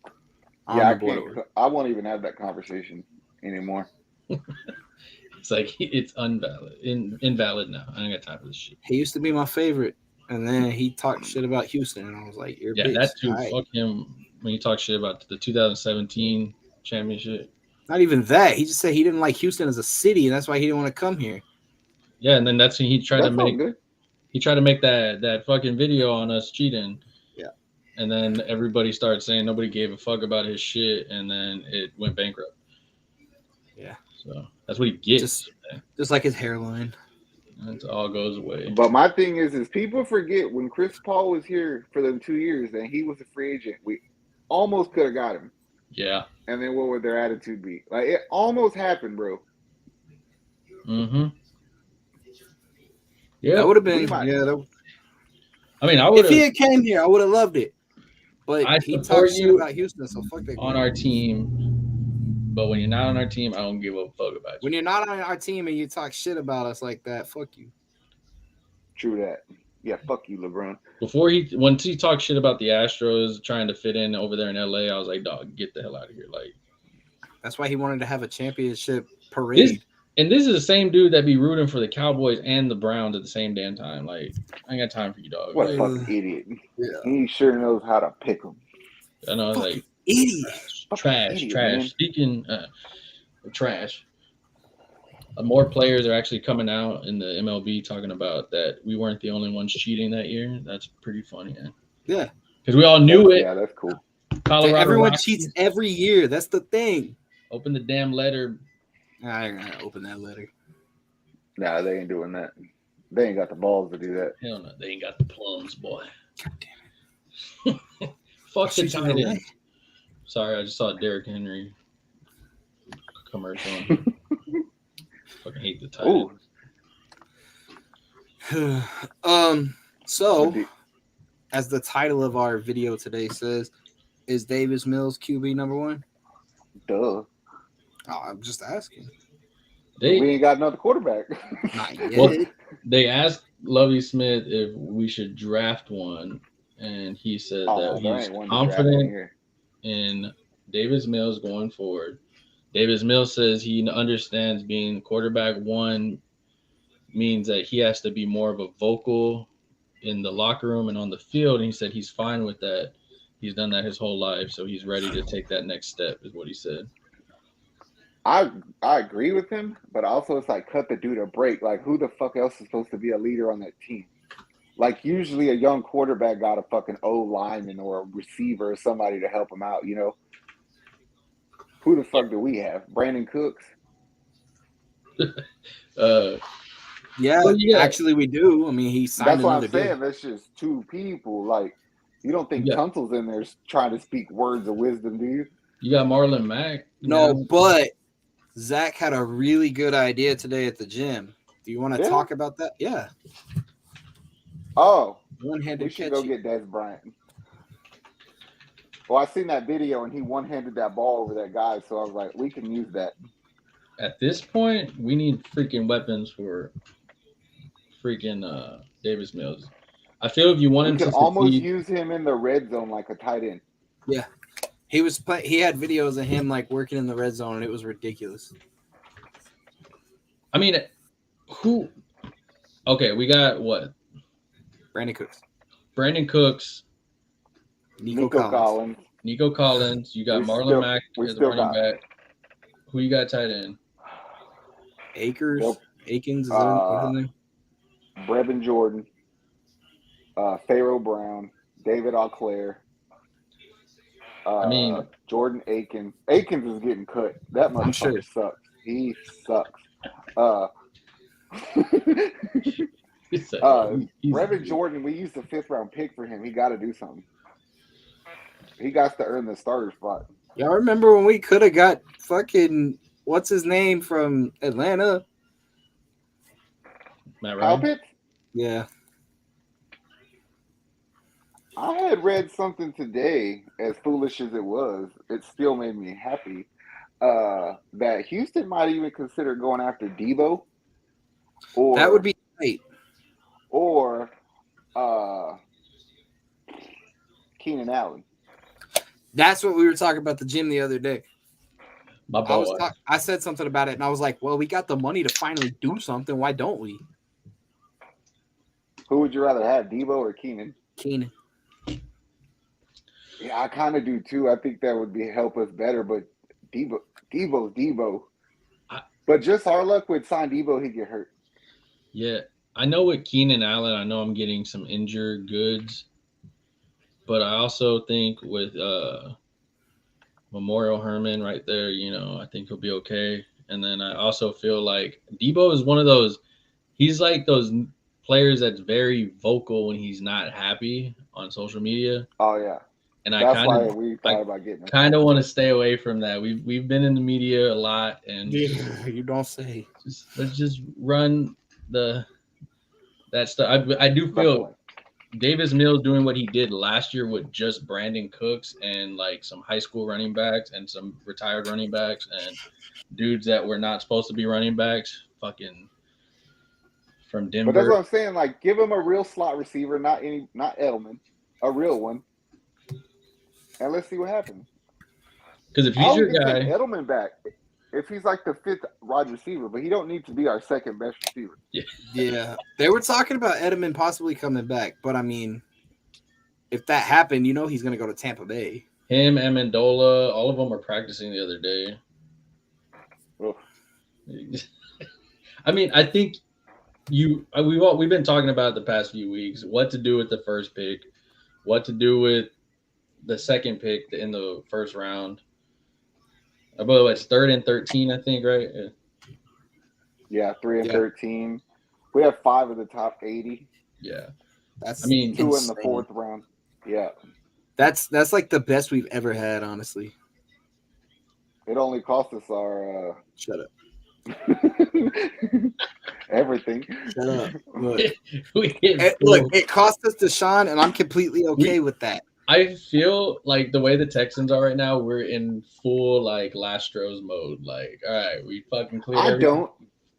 I don't Yeah, I remember what it can't. was. I won't even have that conversation anymore. It's like it's invalid now. I ain't got time for this shit. He used to be my favorite, and then he talked shit about Houston, and I was like, "You're a Yeah, bitch." that too. All right. Fuck him when you talk shit about the 2017 championship. Not even that. He just said he didn't like Houston as a city, and that's why he didn't want to come here. Yeah, and then that's when he tried That to felt make good. that fucking video on us cheating. Yeah. And then everybody started saying nobody gave a fuck about his shit, and then it went bankrupt. Yeah. So that's what he gets. Just like his hairline. It all goes away. But my thing is people forget when Chris Paul was here for them 2 years and he was a free agent. almost could have got him. Yeah. And then what would their attitude be? Like, it almost happened, bro. Mm-hmm. Yeah. That would have been. might- Yeah. I mean, I would If he have had came here, I would have loved it. But I he support talked shit you about Houston, so fuck that. on guy. our team. But when you're not on our team, I don't give a fuck about you. When you're not on our team and you talk shit about us like that, fuck you. True that. Yeah, fuck you, LeBron. Once he talked shit about the Astros trying to fit in over there in LA, I was like, dog, get the hell out of here. Like, that's why he wanted to have a championship parade. This is the same dude that be rooting for the Cowboys and the Browns at the same damn time. Like, I ain't got time for you, dog. What a fucking idiot. Yeah. He sure knows how to pick them. I know, Fucking like idiot. trash. Man. Speaking of trash, more players are actually coming out in the MLB talking about that we weren't the only ones cheating that year. That's pretty funny, man. Yeah. Because we all knew it. Yeah, that's cool. Colorado Everyone Rockies cheats every year. That's the thing. Open the damn letter. I ain't gonna open that letter. Nah, they ain't doing that. They ain't got the balls to do that. Hell no, they ain't got the plums, boy. God damn it. Fuck the She's on tight the end. way. Sorry, I just saw a Derrick Henry commercial. Fucking hate the tight end. Ooh. So, as the title of our video today says, is Davis Mills QB number one? Duh. Oh, I'm just asking. They We ain't got another quarterback. Not yet. Well, they asked Lovie Smith if we should draft one, and he said that there he's ain't one to draft in confident here. in Davis Mills going forward. Davis Mills says he understands being quarterback one means that he has to be more of a vocal in the locker room and on the field. And he said he's fine with that. He's done that his whole life, so he's ready to take that next step, is what he said. I agree with him, but also it's like cut the dude a break. Like, who the fuck else is supposed to be a leader on that team? Like, usually a young quarterback got a fucking O lineman or a receiver or somebody to help him out, you know? Who the fuck do we have? Brandon Cooks? Yeah, Well, yeah. actually we do. I mean, he signed That's what another I'm saying. deal. That's just two people. Like, you don't think Yeah. Tunsil's in there trying to speak words of wisdom, do you? You got Marlon Mack. No, now. but Zach had a really good idea today at the gym. Do you want to Yeah. talk about that? Yeah. Oh, we One-handed should go catch. get Des Bryant. Well, I seen that video and he one-handed that ball over that guy, so I was like, we can use that. At this point, we need freaking weapons for freaking Davis Mills. I feel if you want We him could to almost succeed, use him in the red zone like a tight end. He was he had videos of him like working in the red zone, and it was ridiculous. I mean, who? Okay, we got what? Brandon Cooks, Brandon Cooks, Nico Collins. Nico Collins. You got We Marlon still- Mack we as the still running got- back. Who you got tight end? Akers, Yep. Akins, is that what's his name? Brevin Jordan, Pharaoh Brown, David Auclair. I mean- Jordan Akins. Akins is getting cut. That I'm sure. motherfucker sucks. He sucks. He's Brevin Jordan, we used a 5th-round pick for him. He got to do something. He got to earn the starter spot. Y'all remember when we could have got fucking what's his name from Atlanta? Matt Kyle Ryan. Pitts? Yeah. I had read something today, as foolish as it was, it still made me happy, that Houston might even consider going after Debo. Or, That would be great. Or Keenan Allen. That's what we were talking about the gym the other day. My boy. I said something about it, and I was like, well, we got the money to finally do something. Why don't we? Who would you rather have, Debo or Keenan? Keenan. Yeah, I kind of do too. I think that would help us better, but Debo's Debo. But just our luck with sign Debo, he'd get hurt. Yeah, I know with Keenan Allen, I know I'm getting some injured goods, but I also think with Memorial Herman right there, I think he'll be okay. And then I also feel like Debo is one of those. He's like those players that's very vocal when he's not happy on social media. Oh yeah. and I That's why kind we thought about getting him. of want to stay away from that. We've been in the media a lot, and You don't say. let's just run that stuff. I do That's feel why. Davis Mills doing what he did last year with just Brandon Cooks and like some high school running backs and some retired running backs and dudes that were not supposed to be running backs, fucking from But that's Denver. what I'm saying. Like, give him a real slot receiver, not Edelman, a real one, and let's see what happens. Because if he's I'll your even take guy, Edelman back if he's like the 5th wide receiver, but he don't need to be our second best receiver. Yeah, they were talking about Edelman possibly coming back, but I mean, if that happened, you know he's gonna go to Tampa Bay. him, Amendola, all of them are practicing the other day. Ugh. I mean, I think we've been talking about the past few weeks what to do with the first pick, what to do with the second pick in the first round. I believe it's 3rd and 13, I think, right? Yeah, 3 and Yeah. 13. We have 5 of the top 80. Yeah. That's I mean, 2 in insane. the 4th round. Yeah. That's like the best we've ever had, honestly. It only cost us our Shut up. everything. Shut up. Look, Look, it cost us Deshaun, and I'm completely okay with that. I feel like the way the Texans are right now, we're in full like Astros mode. Like, all right, we fucking cleared I everything don't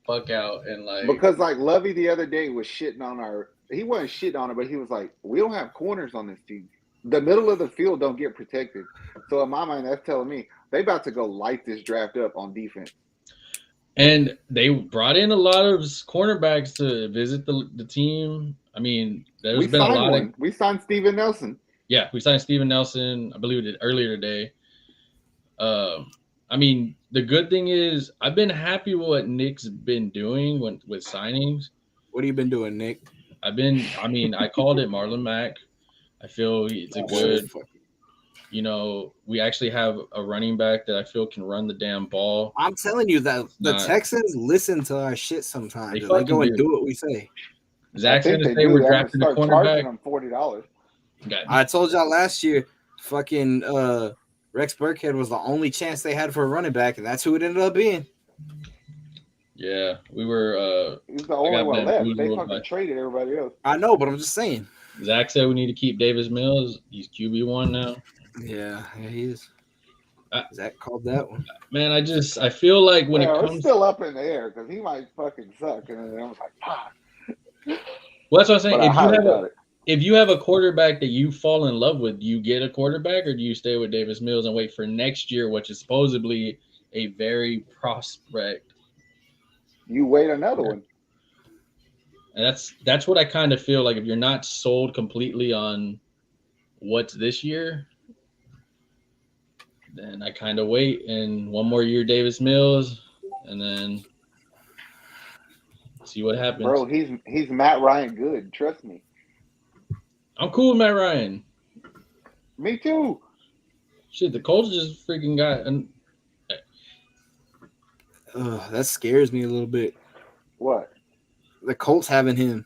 fuck out and like because like Lovey the other day was shitting on he wasn't shitting on it, but he was like, we don't have corners on this team. The middle of the field don't get protected. So in my mind, that's telling me they about to go light this draft up on defense. And they brought in a lot of cornerbacks to visit the team. I mean, there's been a lot of. We signed Steven Nelson. Yeah, we signed Steven Nelson. I believe we did earlier today. I mean, the good thing is I've been happy with what Nick's been doing with signings. What have you been doing, Nick? I called it Marlon Mack. I feel it's a good. We actually have a running back that I feel can run the damn ball. I'm telling you that the Texans listen to our shit sometimes. They go and do what we say. Zach's going to say we're drafting a cornerback. Them $40. Okay. I told y'all last year, fucking Rex Burkhead was the only chance they had for a running back, and that's who it ended up being. Yeah, we were. He's the only one left. They fucking traded everybody else. I know, but I'm just saying. Zach said we need to keep Davis Mills. He's QB1 now. Yeah, he is. Zach called that one. Man, I feel like when it comes, it's still up in the air because he might fucking suck, and then I was like, fuck. Well, that's what I'm saying. If you have a quarterback that you fall in love with, do you get a quarterback, or do you stay with Davis Mills and wait for next year, which is supposedly a very prospect? You wait another one. And that's what I kind of feel like. If you're not sold completely on what's this year, then I kind of wait, and one more year Davis Mills, and then see what happens. Bro, he's Matt Ryan good. Trust me. I'm cool with Matt Ryan. Me too. Shit, the Colts just freaking got. That scares me a little bit. What? The Colts having him.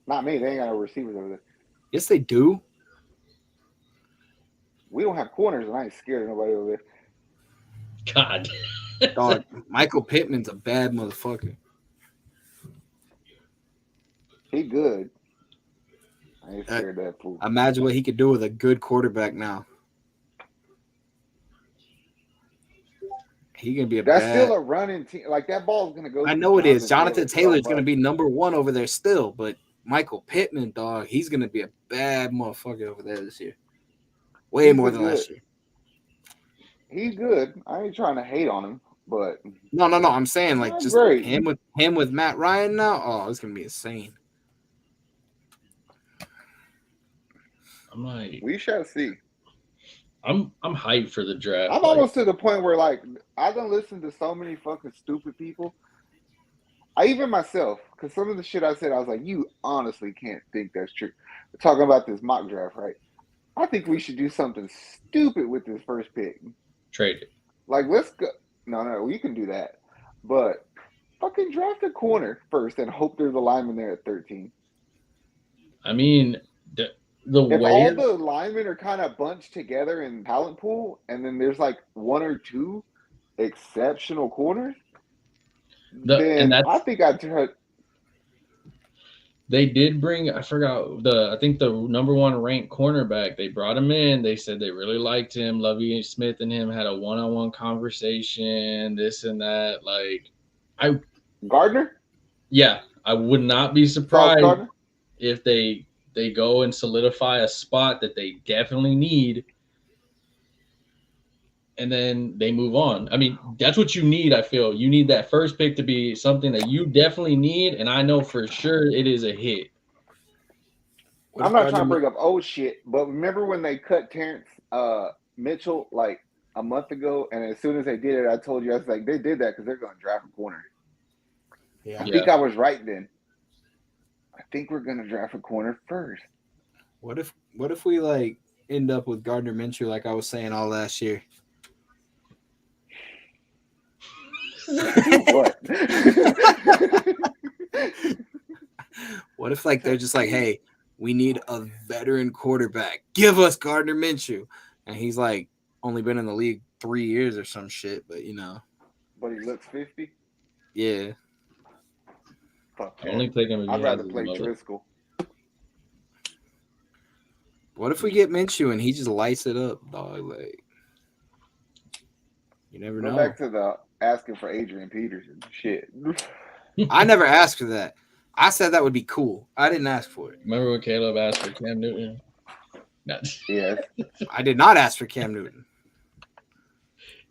Not me. They ain't got no receivers over there. Yes, they do. We don't have corners, and I ain't scared of nobody over there. God. Dog, Michael Pittman's a bad motherfucker. He good. I ain't scared of that fool. Imagine what he could do with a good quarterback now. He gonna be That's still a running team. Like that ball's gonna go. I know it is. Jonathan Taylor's gonna be number one over there still, but Michael Pittman, dog, he's gonna be a bad motherfucker over there this year. Way more than last year. He's good. I ain't trying to hate on him, but no. I'm saying like just great. him with Matt Ryan now. Oh, it's gonna be insane. I'm like, we shall see. I'm hyped for the draft. I'm almost to the point where like I don't listen to so many fucking stupid people. I even myself, because some of the shit I said, I was like, you honestly can't think that's true. We're talking about this mock draft, right? I think we should do something stupid with this first pick. Trade it. Like, let's go. No, we can do that. But fucking draft a corner first and hope there's a lineman there at 13. I mean, the If way all the linemen are kind of bunched together in talent pool, and then there's like one or two exceptional corners, and then I that's think I'd try. they did bring I forgot I think the number one ranked cornerback. They brought him in. They said they really liked him. Lovie Smith and him had a one-on-one conversation, this and that. Like I Gardner, yeah, I would not be Sauce surprised Gardner. if they go and solidify a spot that they definitely need, and then they move on. I mean, that's what you need. I feel you need that first pick to be something that you definitely need, and I know for sure it is a hit. What I'm if not trying to Gardner? bring up old shit, but remember when they cut Terrence Mitchell like a month ago, and as soon as they did it, I told you I was like, they did that because they're going to draft a corner. Yeah. I think I was right then. I think we're going to draft a corner first. What if we like end up with Gardner Minshew like I was saying all last year? What? What if like they're just like, hey, we need a veteran quarterback. Give us Gardner Minshew. And he's like only been in the league 3 years or some shit, but But he looks 50. yeah. Fuck I only that. take him if he I'd has rather his play mullet. Driscoll. What if we get Minshew and he just lights it up, dog? Like, you never Go know. back to the asking for Adrian Peterson. Shit. I never asked for that. I said that would be cool. I didn't ask for it. Remember when Caleb asked for Cam Newton? No. Yes. I did not ask for Cam Newton.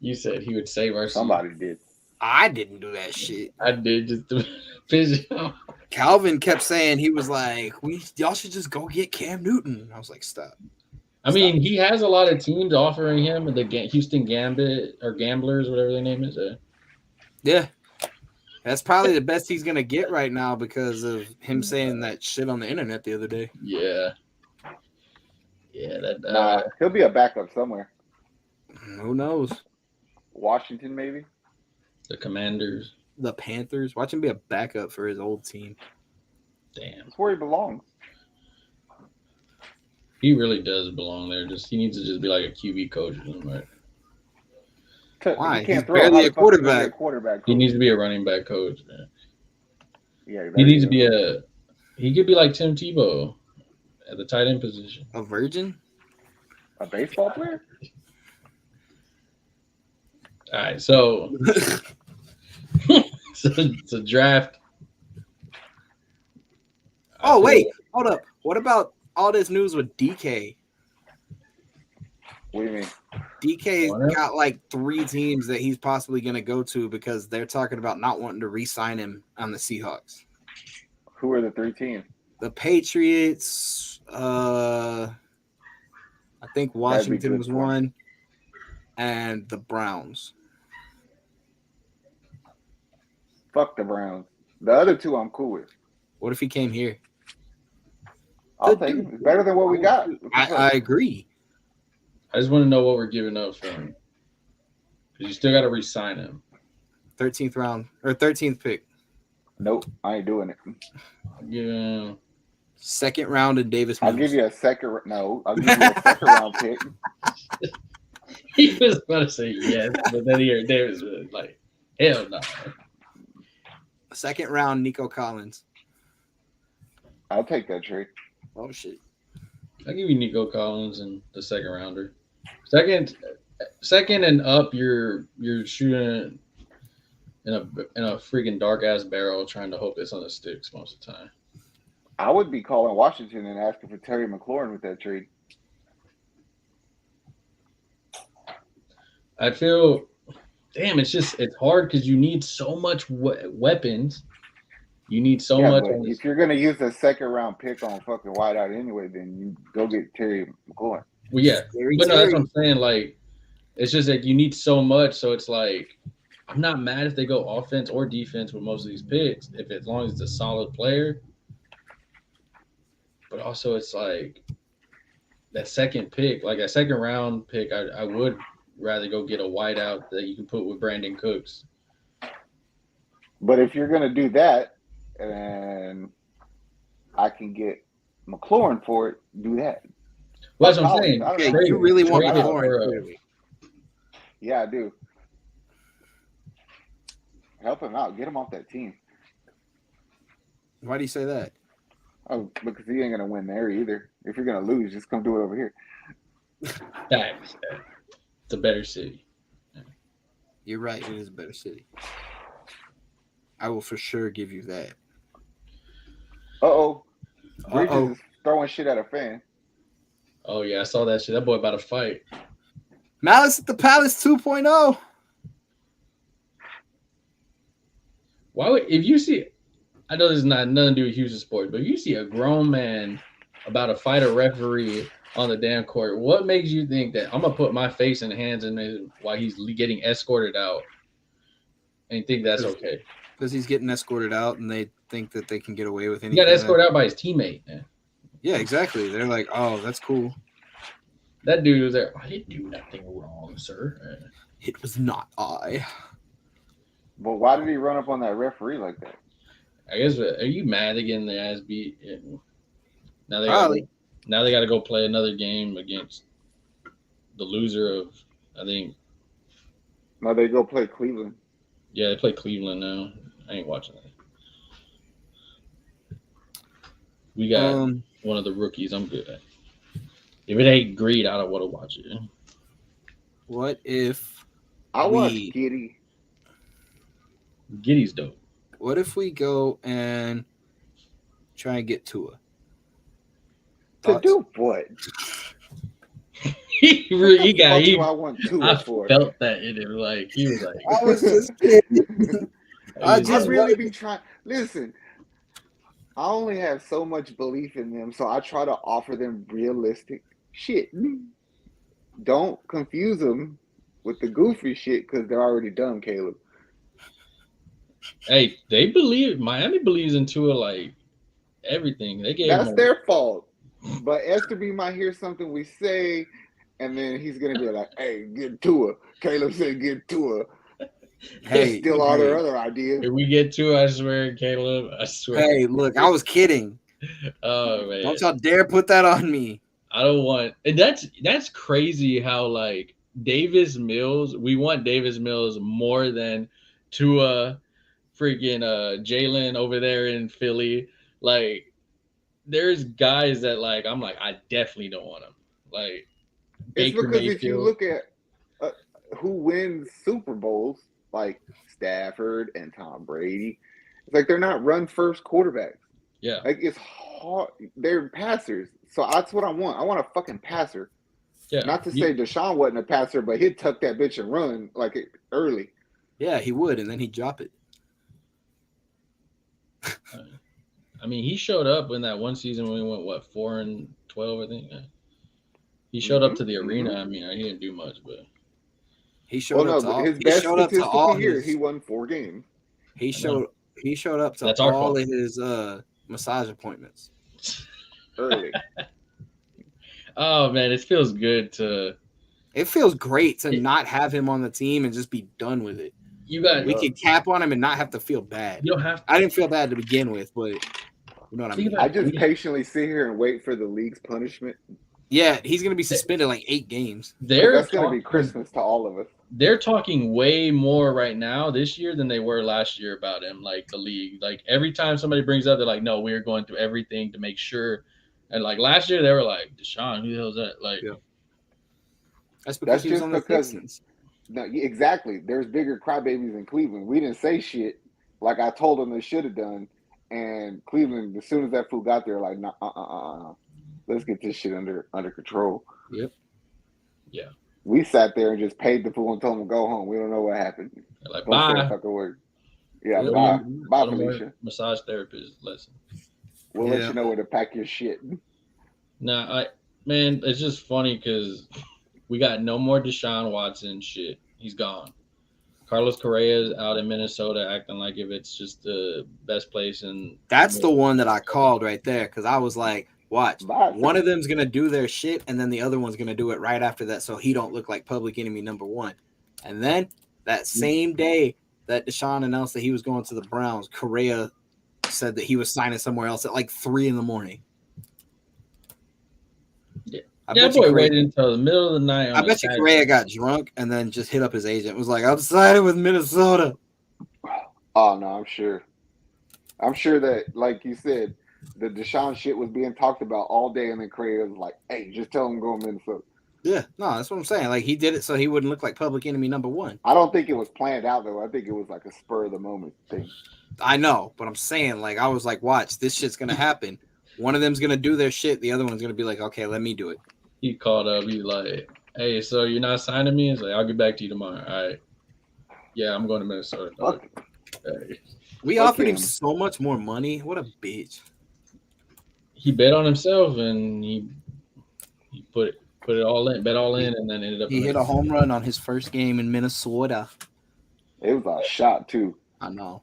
You said he would save our season. Somebody did. I didn't do that shit. I did just to piss you off. Calvin kept saying he was like, y'all should just go get Cam Newton. I was like, stop. I mean, he has a lot of teams offering him the Houston Gambit or Gamblers, whatever their name is. Yeah. That's probably the best he's going to get right now because of him saying that shit on the internet the other day. Yeah. Yeah, that Nah, he'll be a backup somewhere. Who knows? Washington, maybe. the Commanders. The Panthers. Watch him be a backup for his old team. Damn. That's where he belongs. He really does belong there. He needs to just be like a QB coach or something, right? Why? He can't He's throw. barely How a the fuck is he gonna be quarterback. a quarterback He coach? needs to be a running back coach, man. Yeah, He needs to be he could be like Tim Tebow at the tight end position. A virgin? a baseball player. All right, so so draft. Oh, wait. Hold up. What about all this news with DK? What do you mean? DK's Warner? got like 3 teams that he's possibly going to go to because they're talking about not wanting to re-sign him on the Seahawks. Who are the 3 teams? The Patriots, I think Washington good was for him. one, and the Browns. Fuck the Browns. The other 2 I'm cool with. What if he came here? I'll take it. It's better than what we got. I agree. I just want to know what we're giving up for him because you still got to re-sign him. 13th round or 13th pick. Nope, I ain't doing it. Yeah. 2nd round and Davis I'll Mills. give you a second. No, I'll give you a second round pick. He was about to say yes, but then he Davis was like, hell no. 2nd round Nico Collins. I'll take that trade. Oh shit. I'll give you Nico Collins and the 2nd rounder. Second and up, you're shooting in a freaking dark ass barrel, trying to hope it's on the sticks most of the time. I would be calling Washington and asking for Terry McLaurin with that trade. I feel, damn, it's hard because you need so much weapons. You need so much. But if you're gonna use a 2nd round pick on fucking wideout anyway, then you go get Terry McLaurin. Well, yeah, Scary but no, that's Terry. what I'm saying. Like, it's just like you need so much, so it's like I'm not mad if they go offense or defense with most of these picks, as long as it's a solid player. But also, it's like that 2nd pick, like a 2nd round pick. I would rather go get a wideout that you can put with Brandon Cooks. But if you're gonna do that, and I can get McLaurin for it, do that. Well, that's what I'm Collins, saying. I don't Okay, know. you really want Trade it McLaurin, for, clearly. Yeah, I do. Help him out. Get him off that team. Why do you say that? Oh, because he ain't gonna win there either. If you're gonna lose, just come do it over here. Facts. It's a better city. You're right. It is a better city. I will for sure give you that. Uh-oh. Bridges Uh-oh. is throwing shit at a fan. Oh yeah, I saw that shit. That boy about to fight. Malice at the Palace 2.0. Why would if you see? I know this is not nothing to do with Houston sports, but if you see a grown man about to fight a referee on the damn court, what makes you think that I'm gonna put my face in the hands and while he's getting escorted out, and think that's okay? Because he's getting escorted out, and they think that they can get away with He anything. got escorted out by his teammate. Man. Yeah, exactly. They're like, oh, that's cool. That dude was there. I didn't do nothing wrong, sir. It was not I. But why did he run up on that referee like that? I guess. Are you mad they getting their ass beat? Now they Probably. got to go play another game against the loser of. I think. No, they go play Cleveland. Yeah, they play Cleveland now. I ain't watching that. We got one of the rookies. I'm good at. If it ain't Greed, I don't want to watch it. What if I watched Giddy. Giddy's dope. What if we go and try and get Tua? To do what? He I want Tua I for. felt that in him. Like he was like, I was just kidding. I really be trying. Listen, I only have so much belief in them, so I try to offer them realistic shit. Don't confuse them with the goofy shit because they're already dumb, Caleb. hey, Miami believes in Tua like everything. They gave That's him their fault. But Esterby might hear something we say, and then he's gonna be like, "Hey, get Tua." Caleb said, "Get Tua." Hey, Steal all their other ideas. If we get Tua, I swear, Caleb, I swear. Hey, look, I was kidding. Oh man, Don't y'all dare put that on me. I don't want. And that's crazy how like Davis Mills. We want Davis Mills more than Tua, freaking Jalen over there in Philly. Like, there's guys that like I'm like I definitely don't want them. Like, It's Baker because Mayfield. if you look at who wins Super Bowls, like Stafford and Tom Brady, it's like they're not run first quarterbacks. Yeah, Like it's hard. They're passers. So that's what I want. I want a fucking passer. yeah. Not to say Deshaun wasn't a passer, but he'd tuck that bitch and run like early. Yeah, he would, and then he'd drop it. I mean, he showed up in that one season when we went 4-12, I think. He showed up to the arena. I mean, he didn't do much, but he showed up to all. His He best showed up to statistical all year, his. he won 4 games. He showed up to That's our all fault. of his massage appointments. Early. oh man, it feels good to. It feels great to not have him on the team and just be done with it. You got. We could cap on him and not have to feel bad. You don't have to. I didn't feel bad to begin with, but you know what I mean. I just patiently sit here and wait for the league's punishment. Yeah, he's going to be suspended like 8 games. That's going to be Christmas to all of us. They're talking way more right now this year than they were last year about him, like the league. Like every time somebody brings up, they're like, no, we're going through everything to make sure. And like last year, they were like, Deshaun, who the hell is that? Like, yeah. That's because he was on the Texans. No, exactly. There's bigger crybabies in Cleveland. We didn't say shit like I told them they should have done. And Cleveland, as soon as that fool got there, like, nah, let's get this shit under control. Yep. Yeah. We sat there and just paid the fool and told him to go home. We don't know what happened. They're like, Don't say bye. a fucking word. Yeah, bye. Bye, Felicia. Massage therapist lesson. We'll let you know where to pack your shit. Nah, man, it's just funny because we got no more Deshaun Watson shit. He's gone. Carlos Correa's out in Minnesota acting like if it's just the best place. And that's the one that I called right there because I was like, watch, one of them's going to do their shit and then the other one's going to do it right after that so he don't look like public enemy number 1. And then that same day that Deshaun announced that he was going to the Browns, Correa said that he was signing somewhere else at like 3 a.m. Yeah, boy waited until the middle of the night. I bet you Correa got drunk and then just hit up his agent. Was like, I'm siding with Minnesota. Oh no, I'm sure. I'm sure that, like you said, the Deshaun shit was being talked about all day, and then Correa was like, "Hey, just tell him go to Minnesota." Yeah, no, that's what I'm saying. Like he did it so he wouldn't look like public enemy number one. I don't think it was planned out though. I think it was like a spur of the moment thing. I know, but I'm saying, like, I was like, watch, this shit's gonna happen. One of them's gonna do their shit. The other one's gonna be like, okay, let me do it. He called up. He's like, "Hey, so you're not signing me?" He's like, "I'll get back to you tomorrow." All right. Yeah, I'm going to Minnesota. Hey. We offered him so much more money. What a bitch. He bet on himself and he put it all in, bet all in, and then ended up. He hit a home run on his first game in Minnesota. It was a shot too. I know.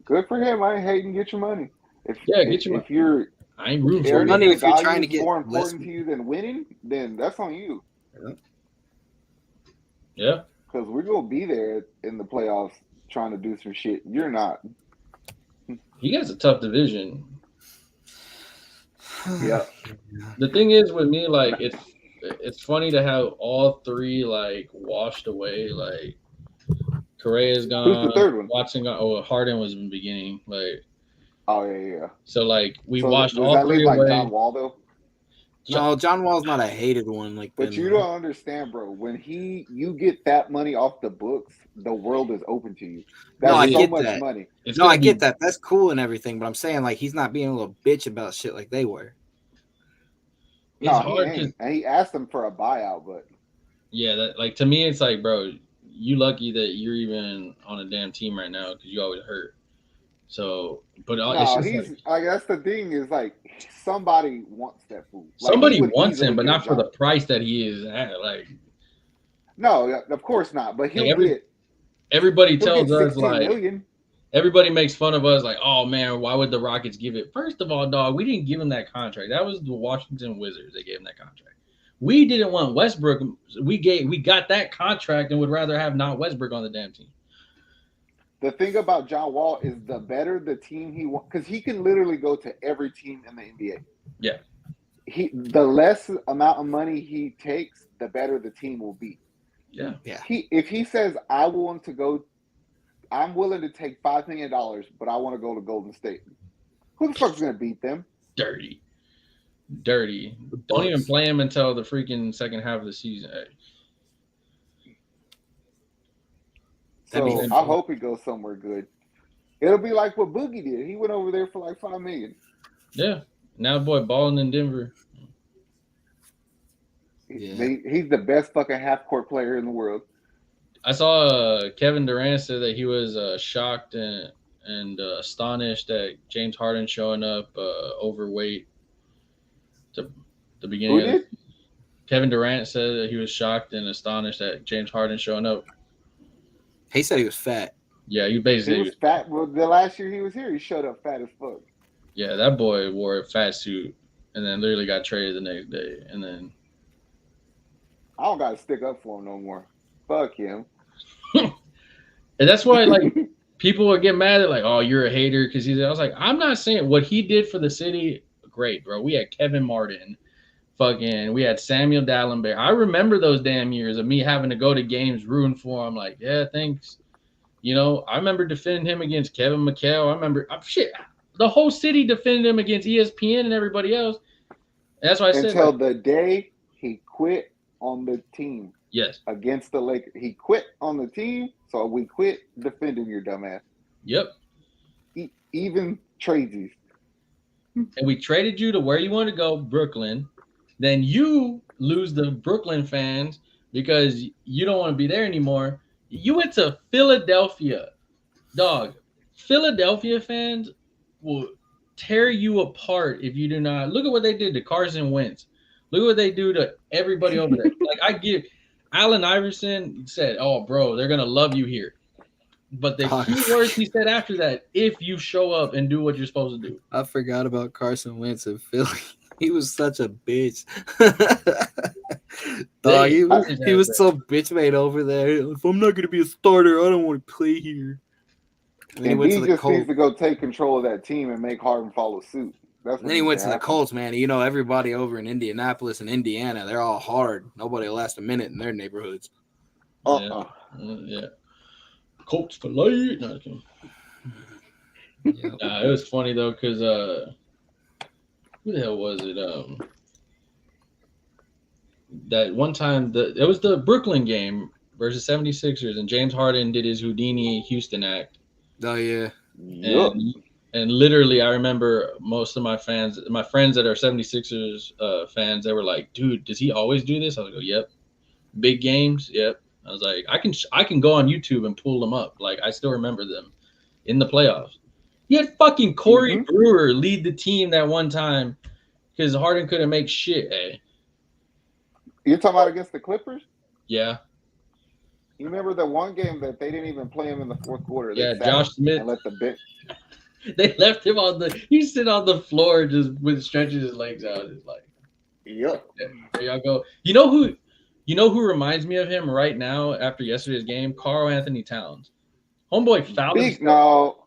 Good for him. I ain't hating. Get your money. Get your money. I ain't rooting for money if you're trying to get more important to you than winning, then that's on you. Yeah. Because we're gonna be there in the playoffs trying to do some shit. You're not. He has a tough division. Yeah. The thing is with me, like it's funny to have all three like washed away. Like Correa's gone. Who's the third one? Harden was in the beginning. Like. Oh yeah. So like we watched all three like away. John Wall though? No, John Wall's not a hated one like that. But you don't understand, bro. When you get that money off the books, the world is open to you. That's so much money. I get that. That's cool and everything, but I'm saying like he's not being a little bitch about shit like they were. No, he ain't. And he asked them for a buyout, but yeah, that like to me, it's like, bro, you lucky that you're even on a damn team right now because you always hurt. So, but it's just like that's the thing is like somebody wants that food. Like, somebody wants him, but not for the price that he is at. Like, no, of course not. But everybody tells us like million. Everybody makes fun of us like, oh man, why would the Rockets give it? First of all, dog, we didn't give him that contract. That was the Washington Wizards. They gave him that contract. We didn't want Westbrook. We got that contract and would rather have not Westbrook on the damn team. The thing about John Wall is the better the team he wants, because he can literally go to every team in the NBA. Yeah. The less amount of money he takes, the better the team will be. Yeah. If he says, I'm willing to take $5 million, but I want to go to Golden State. Who the fuck's going to beat them? Dirty. Don't even play him until the freaking second half of the season. So I hope he goes somewhere good. It'll be like what Boogie did. He went over there for like $5 million. Yeah. Now, boy, balling in Denver. Yeah. He's the best fucking half-court player in the world. I saw Kevin Durant said that he was shocked and astonished at James Harden showing up overweight to the beginning. Who did? Kevin Durant said that he was shocked and astonished at James Harden showing up. He said he was fat. Yeah, he basically was fat. Well, the last year he was here, he showed up fat as fuck. Yeah, that boy wore a fat suit and then literally got traded the next day. And then I don't got to stick up for him no more. Fuck him. And that's why, like, people would get mad at, like, oh, you're a hater because I was like, I'm not saying what he did for the city. Great, bro. We had Kevin Martin. We had Samuel Dallenberg. I remember those damn years of me having to go to games rooting for him. Like, yeah, thanks. You know, I remember defending him against Kevin McHale. I remember the whole city defended him against ESPN and everybody else. And that's why I said until the day he quit on the team. Yes. Against the Lakers. He quit on the team, so we quit defending your dumbass. Yep. Even tradesies. And we traded you to where you want to go, Brooklyn. Then you lose the Brooklyn fans because you don't want to be there anymore. You went to Philadelphia. Dog, Philadelphia fans will tear you apart if you do not. Look at what they did to Carson Wentz. Look at what they do to everybody over there. Like Allen Iverson said, oh, bro, they're going to love you here. But the key words he said after that, if you show up and do what you're supposed to do. I forgot about Carson Wentz in Philly. He was such a bitch. Dog, he was so bitch made over there. If I'm not going to be a starter, I don't want to play here. And he just needs to go take control of that team and make Harden follow suit. That's And what then he needs went to the happen. Colts, man. You know, everybody over in Indianapolis and Indiana, they're all hard. Nobody will last a minute in their neighborhoods. Yeah. Colts for life. No, okay. Yep. It was funny though, because who the hell was it? That one time it was the Brooklyn game versus 76ers, and James Harden did his Houdini Houston act. Oh, yeah. Yup. And literally, I remember most of my friends that are 76ers fans, they were like, dude, does he always do this? I was like, oh, yep. Big games, yep. I was like, I can go on YouTube and pull them up. Like, I still remember them in the playoffs. He had fucking Corey Brewer lead the team that one time because Harden couldn't make shit. You're talking about against the Clippers? Yeah. You remember the one game that they didn't even play him in the fourth quarter? They Yeah, sat Josh him Smith. and let the bench. They left him he's sitting on the floor just with stretching his legs out. It's like, Yep. yeah, there y'all go. You know who reminds me of him right now after yesterday's game? Karl Anthony Towns. Homeboy fouled himself. No.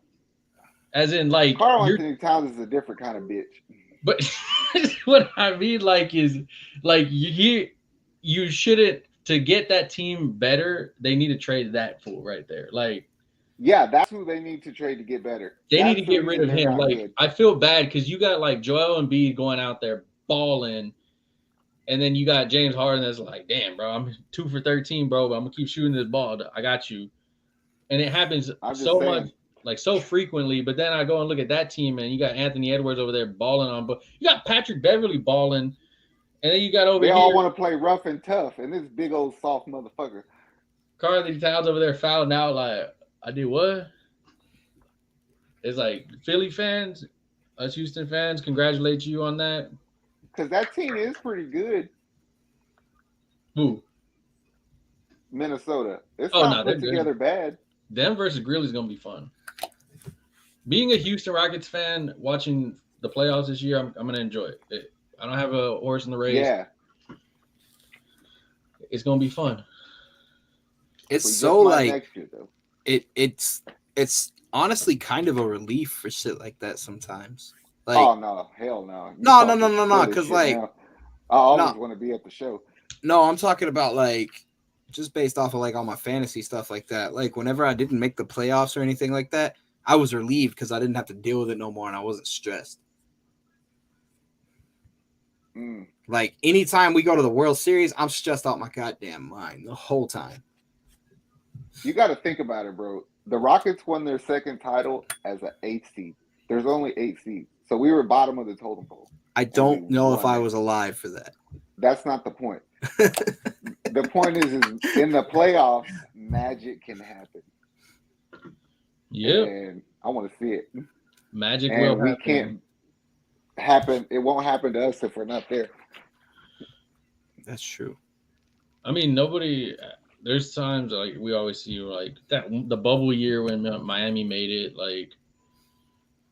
As in, like, Karl Anthony Towns is a different kind of bitch. But what I mean, like, is like you shouldn't, to get that team better, they need to trade that fool right there. Like, yeah, that's who they need to trade to get better. They need to get rid of him. Like, good. I feel bad because you got like Joel Embiid going out there balling, and then you got James Harden that's like, damn, bro, I'm 2 for 13, bro, but I'm gonna keep shooting this ball. I got you. And it happens so much, like so frequently. But then I go and look at that team, and you got Anthony Edwards over there balling on, but you got Patrick Beverly balling, and then you got over they here. They all want to play rough and tough, and this big old soft motherfucker. Karl Anthony Towns over there fouling out like, I did what? It's like Philly fans, us Houston fans, congratulate you on that. Because that team is pretty good. Who? Minnesota. It's not put together bad. Them versus Grizzlies is going to be fun. Being a Houston Rockets fan, watching the playoffs this year, I'm going to enjoy it. I don't have a horse in the race. Yeah. It's going to be fun. It's so like next year, though. It's honestly kind of a relief for shit like that sometimes. Like, oh no, hell no. No. Because like, now. I always want to be at the show. No, I'm talking about like just based off of like all my fantasy stuff like that. Like whenever I didn't make the playoffs or anything like that, I was relieved because I didn't have to deal with it no more and I wasn't stressed. Like anytime we go to the World Series, I'm stressed out my goddamn mind the whole time. You got to think about it, bro. The Rockets won their second title as an 8th seed. There's only 8 seeds. So we were bottom of the totem pole. I don't know if I was alive for that. That's not the point. The point is in the playoffs, magic can happen. Yeah. And I want to see it. Magic will happen. We can't happen. It won't happen to us if we're not there. That's true. I mean, there's times like we always see like that the bubble year when Miami made it, like.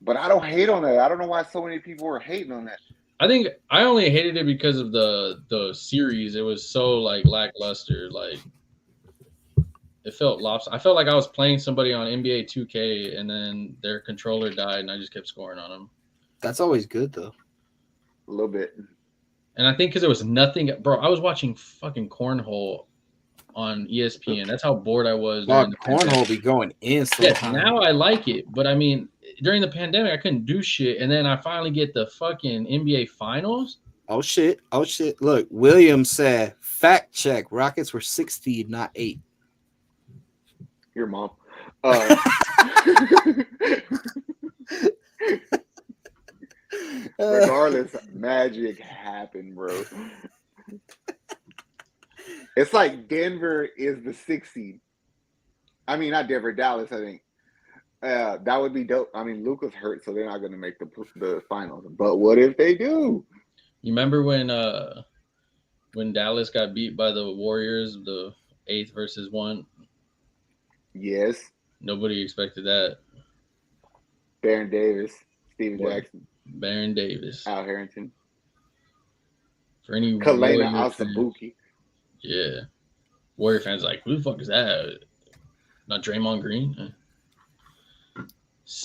But I don't hate on that. I don't know why so many people are hating on that. I think I only hated it because of the series. It was so like lackluster. Like it felt lopsided. I felt like I was playing somebody on NBA 2K and then their controller died and I just kept scoring on them. That's always good though. A little bit. And I think because there was nothing, bro. I was watching fucking cornhole on ESPN. That's how bored I was. Cornhole be going in. Yes, now I like it, but I mean, during the pandemic, I couldn't do shit, and then I finally get the fucking NBA Finals. Oh shit! Look, William said, "Fact check: Rockets were 16, not 8." Your mom. Regardless, magic happened, bro. It's like Denver is the 6th seed. I mean, not Denver, Dallas, I think. That would be dope. I mean, Luka's hurt, so they're not going to make the finals. But what if they do? You remember when Dallas got beat by the Warriors, the 8th versus 1? Yes. Nobody expected that. Baron Davis, Steven Jackson. Baron Davis. Al Harrington. For any Kalena Asabuki. Yeah. Warrior fans like, who the fuck is that? Not Draymond Green?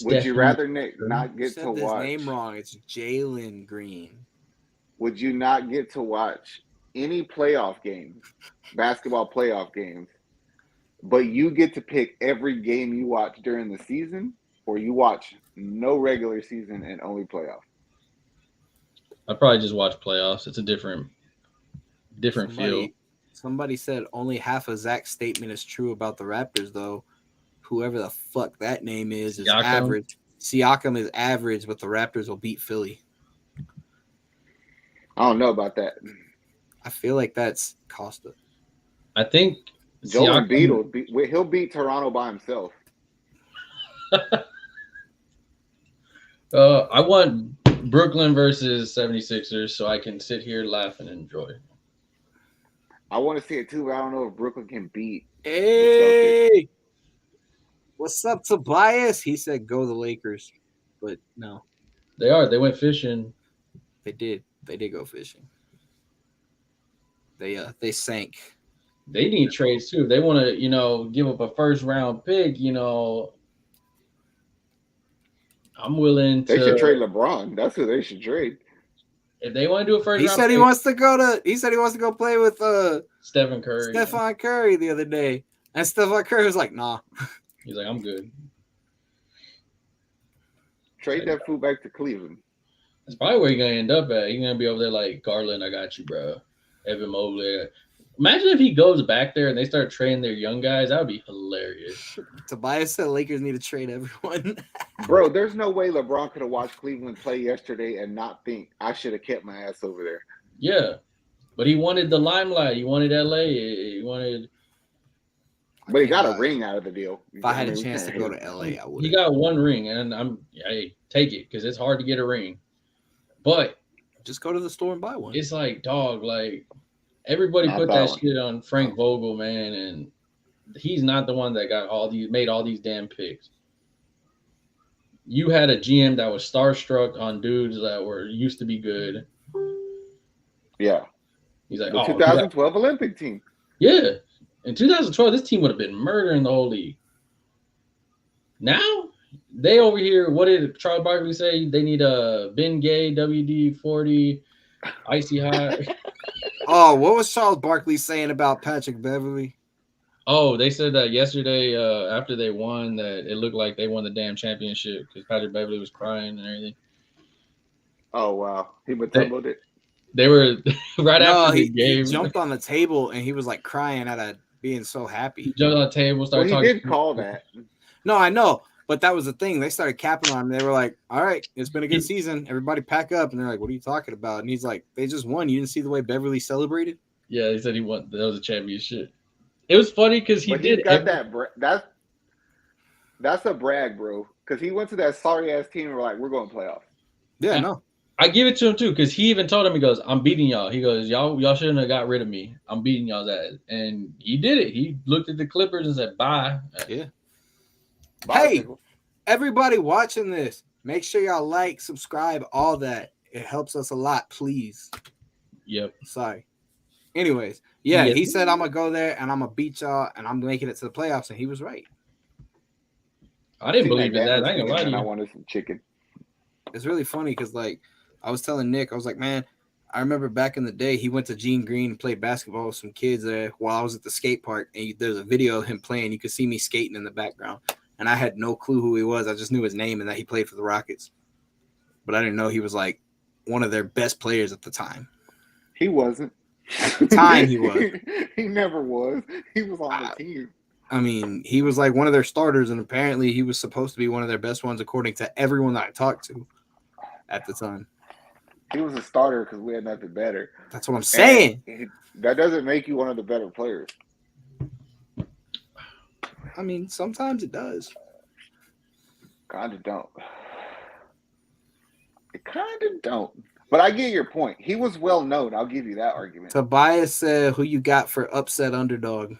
Would you rather, Nick, Curry. not You get said to his watch? name wrong. It's Jalen Green. Would you not get to watch any playoff games, basketball playoff games, but you get to pick every game you watch during the season, or you watch no regular season and only playoff? I'd probably just watch playoffs. It's a different feel. Somebody said only half of Zach's statement is true about the Raptors, though. Whoever the fuck that name is Siakam? average. Siakam is average, but the Raptors will beat Philly. I don't know about that. I feel like that's Costa. I think Joel Siakam- Embiid he'll beat Toronto by himself. I want Brooklyn versus 76ers so I can sit here, laugh, and enjoy. I want to see it too, but I don't know if Brooklyn can beat. Hey, what's up, Tobias? He said go the Lakers, but no, They went fishing. they did. They did go fishing. They sank. They need trades too. If they want to, give up a first round pick, I'm willing to. They should trade LeBron. That's who they should trade. If they want to do a first He round said pick, he wants to go play with Stephen Curry. Stephon Curry the other day, and Stephon Curry was like, nah. He's like, I'm good. Trade that fool back to Cleveland. That's probably where you're gonna end up at. You're gonna be over there like Garland, I got you, bro. Evan Mobley. Imagine if he goes back there and they start trading their young guys. That would be hilarious. Tobias said Lakers need to trade everyone. Bro, there's no way LeBron could have watched Cleveland play yesterday and not think I should have kept my ass over there. Yeah, but he wanted the limelight. He wanted LA. He wanted. But he got a ring out of the deal. If I had a chance to go to LA, I would. He got one ring, and hey, take it because it's hard to get a ring. But just go to the store and buy one. it's like, dog, like everybody Not put that that one. shit on Frank Vogel, man, and he's not the one that made all these damn picks. You had a GM that was starstruck on dudes that were used to be good. Yeah. He's like, The oh, 2012 Olympic team. yeah. In 2012, this team would have been murdering the whole league. Now, they over here, what did Charles Barkley say? They need a Ben Gay, WD-40, Icy Hot. Oh, what was Charles Barkley saying about Patrick Beverly? Oh, they said that yesterday after they won that it looked like they won the damn championship because Patrick Beverly was crying and everything. Oh, wow. He tumbled it. They were right after the he game. jumped on the table and he was like crying at being so happy. He jumped on the table, Well, started he talking. did call that. No, I know, but that was the thing. They started capping on him. They were like, "All right, it's been a good season. Everybody pack up." And they're like, "What are you talking about?" And he's like, "They just won. You didn't see the way Beverly celebrated?" Yeah, he said he won. That was a championship. It was funny because he But did. he's got that's a brag, bro. Because he went to that sorry ass team and were like, "We're going playoffs." Yeah, no. I give it to him too because he even told him, he goes, "I'm beating y'all." He goes, "Y'all shouldn't have got rid of me. I'm beating y'all's ass." And he did it. He looked at the Clippers and said, "Bye." Yeah. Bye, Hey, people. everybody watching this, make sure y'all like, subscribe, all that. It helps us a lot, please. Yep. Sorry. Anyways, yeah, Yeah. he said I'm gonna go there and I'm gonna beat y'all and I'm making it to the playoffs, and he was right. I didn't Seen believe in that. I ain't game gonna lie to and I you. wanted some chicken. It's really funny because like I was telling Nick, I was like, man, I remember back in the day he went to Gene Green and played basketball with some kids there while I was at the skate park, and there's a video of him playing. You could see me skating in the background, and I had no clue who he was. I just knew his name and that he played for the Rockets, but I didn't know he was like one of their best players at the time. He wasn't. At the time, he was. He never was. He was on the team. I mean, he was like one of their starters, and apparently he was supposed to be one of their best ones according to everyone that I talked to at the time. He was a starter because we had nothing better. That's what I'm saying. That doesn't make you one of the better players. I mean, sometimes it does. Kind of don't. It kind of don't. But I get your point. He was well known. I'll give you that argument. Tobias said, who you got for upset underdog?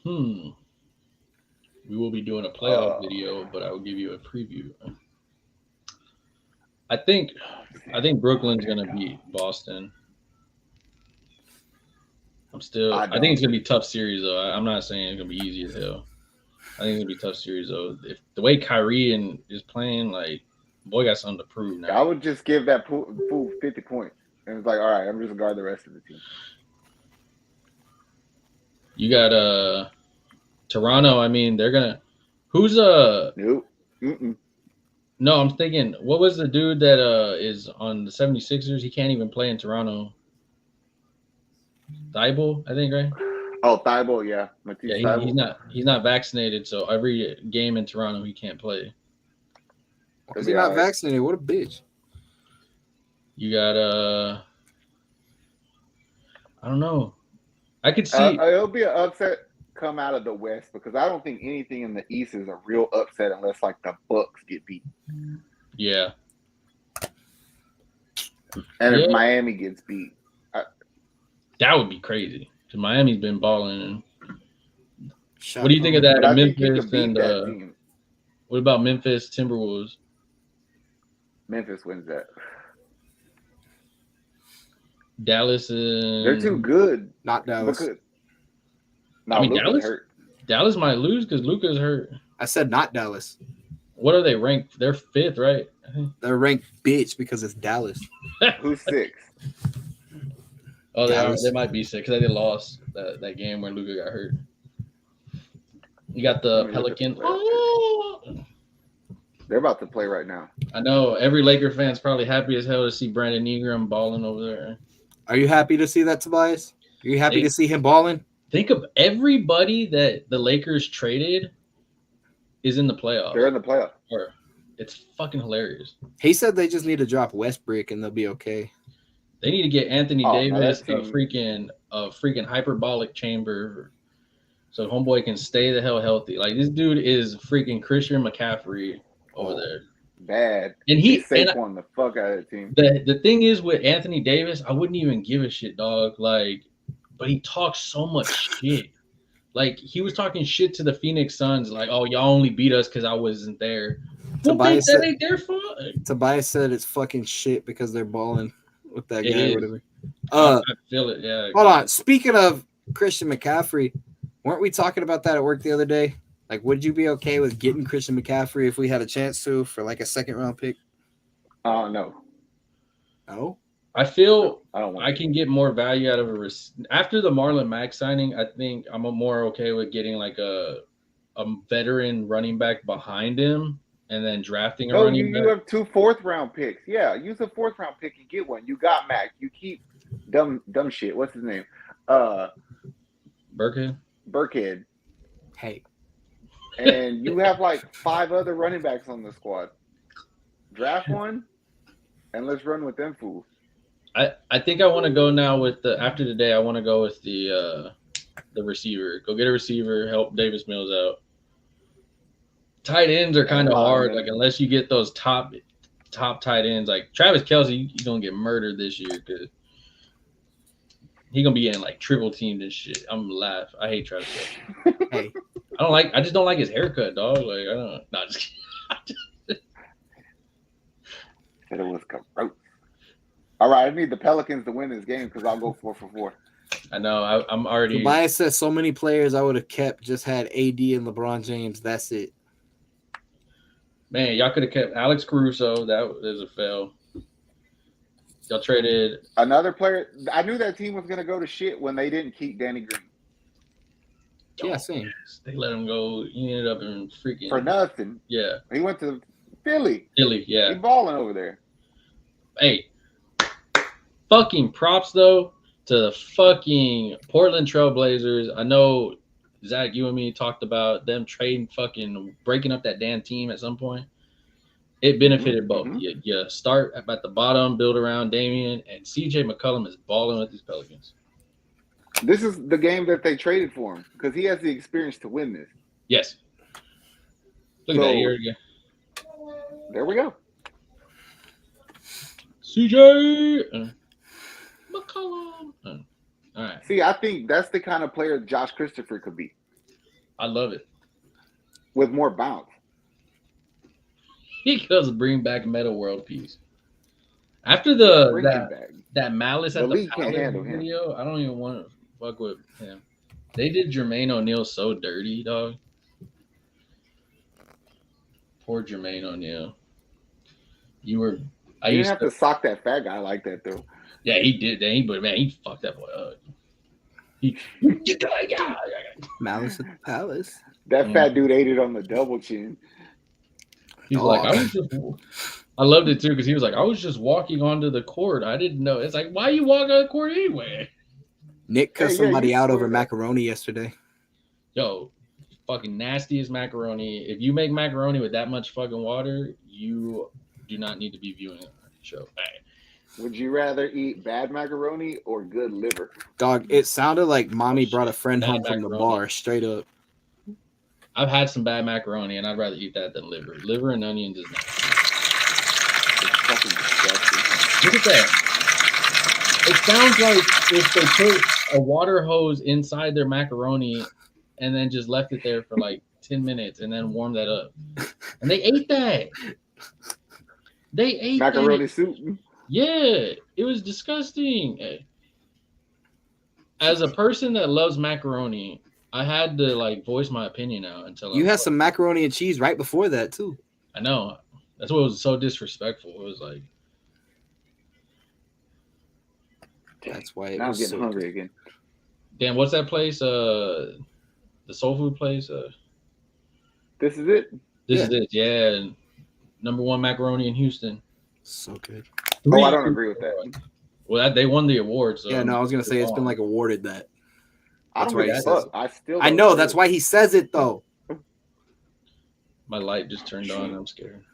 We will be doing a playoff video, but I will give you a preview. I think Brooklyn's gonna beat Boston. I think it's gonna be a tough series though. I'm not saying it's gonna be easy as hell. I think it'll be a tough series though. If the way Kyrie is playing, like boy got something to prove now. I would just give that fool 50 points, and it's like, all right, I'm just gonna guard the rest of the team. You got Toronto. I mean, they're gonna. Who's Nope. No, I'm thinking. What was the dude that is on the 76ers? He can't even play in Toronto. Thibault, I think, right? Oh, Thibault, yeah. Yeah, Thibault. he's not vaccinated, so every game in Toronto he can't play. Is he not vaccinated? What a bitch. You got I don't know. I could see it'll be an upset come out of the West because I don't think anything in the East is a real upset unless like the Bucks get beat. Yeah. And if Miami gets beat. That would be crazy. Because Miami's been balling. What do you think of that? Memphis and what about Memphis Timberwolves? Memphis wins that. Dallas and they're too good. Not Dallas. I mean, Dallas hurt. Dallas might lose because Luka's hurt. I said not Dallas. What are they ranked? They're 5th, right? They're ranked bitch because it's Dallas. Who's 6th? Oh, they might be 6th because they lost that game where Luka got hurt. You got the Pelicans. They're about to play right now. I know every Laker fan's probably happy as hell to see Brandon Ingram balling over there. Are you happy to see that, Tobias? Are you happy to see him balling? Think of everybody that the Lakers traded is in the playoffs. They're in the playoffs. It's fucking hilarious. He said they just need to drop Westbrook and they'll be okay. They need to get Anthony Davis a freaking hyperbolic chamber so homeboy can stay the hell healthy. Like this dude is freaking Christian McCaffrey over there. Bad. And he Saquon the fuck out of the team. The thing is with Anthony Davis, I wouldn't even give a shit, dog. Like, but he talks so much shit. Like he was talking shit to the Phoenix Suns, like, "Oh, y'all only beat us because I wasn't there." Tobias that ain't their fault. Tobias said it's fucking shit because they're balling with that guy. Or whatever. I feel it. Yeah. Hold on. Speaking of Christian McCaffrey, weren't we talking about that at work the other day? Like, would you be okay with getting Christian McCaffrey if we had a chance to for like a 2nd-round pick? Oh no. No. I feel I can get more value out of after the Marlon Mack signing. I think I'm more okay with getting like a veteran running back behind him and then drafting a running back. You have 2 4th-round picks. Yeah, use a 4th-round pick and get one. You got Mack. You keep dumb shit. What's his name? Burkhead. Hey. And you have like 5 other running backs on the squad. Draft one, and let's run with them fools. I think I want to go now with after today. I want to go with the receiver. Go get a receiver. Help Davis Mills out. Tight ends are kind of hard. Like unless you get those top tight ends, like Travis Kelce, he's gonna get murdered this year because he's gonna be in like triple teamed and shit. I'm gonna laugh. I hate Travis Kelce. Hey. I just don't like his haircut, dog. Like I don't. Not just kidding. It was gross. All right, I need the Pelicans to win this game because I'll go 4 for 4. I know. I'm already. Tobias said so many players I would have kept just had AD and LeBron James. That's it. Man, y'all could have kept Alex Caruso. That is a fail. Y'all traded another player. I knew that team was going to go to shit when they didn't keep Danny Green. Yeah, same. They let him go. He ended up in freaking for nothing. Yeah, he went to Philly. Yeah, he's balling over there. Hey, fucking props though to the fucking Portland Trailblazers. I know Zach, you and me talked about them trading, fucking breaking up that damn team at some point. It benefited both. You start at the bottom, build around Damian, and CJ McCollum is balling with these Pelicans. This is the game that they traded for him because he has the experience to win this. Yes. Look at that. Here we go. There we go. CJ McCollum. All right. See, I think that's the kind of player Josh Christopher could be. I love it. With more bounce. He goes bring back Meta World Peace. After that Malice at the Palace video, I don't even want to fuck with him. They did Jermaine O'Neal so dirty, dog. Poor Jermaine O'Neal. You were. I You didn't used have to sock that fat guy like that though. Yeah, he did. But man, he fucked that boy up. He. Malice at the Palace. That Mm. fat dude ate it on the double chin. He's like, I loved it too because he was like, I was just walking onto the court. I didn't know. It's like, why you walk on the court anyway? Nick cussed Hey, yeah, somebody you out swear over that. macaroni yesterday. Yo, fucking nastiest macaroni. If you make macaroni with that much fucking water, you do not need to be viewing the show. Hey. Would you rather eat bad macaroni or good liver? Dog, it sounded like mommy brought a shit. friend Bad home from the macaroni. bar, straight up. I've had some bad macaroni, and I'd rather eat that than liver. Liver and onions is not. It's fucking disgusting. Look at that. It sounds like if they put a water hose inside their macaroni and then just left it there for like 10 minutes and then warmed that up. And they ate that. They ate Macaroni that. soup. Yeah, it was disgusting. As a person that loves macaroni, I had to like voice my opinion out until You had some macaroni and cheese right before that, too. I know. That's what was so disrespectful. It was like, That's why it Now I'm was getting so hungry good. again. damn, what's that place? The soul food place? This is it. This is it. Yeah. Number one macaroni in Houston. So good. Oh, I don't agree with that. Well, they won the award. So Yeah, no, I was going to say it's been like awarded that. I That's don't why give he a says fuck. I still. I don't know, agree that's with why he says it, though. My light just turned on. I'm scared.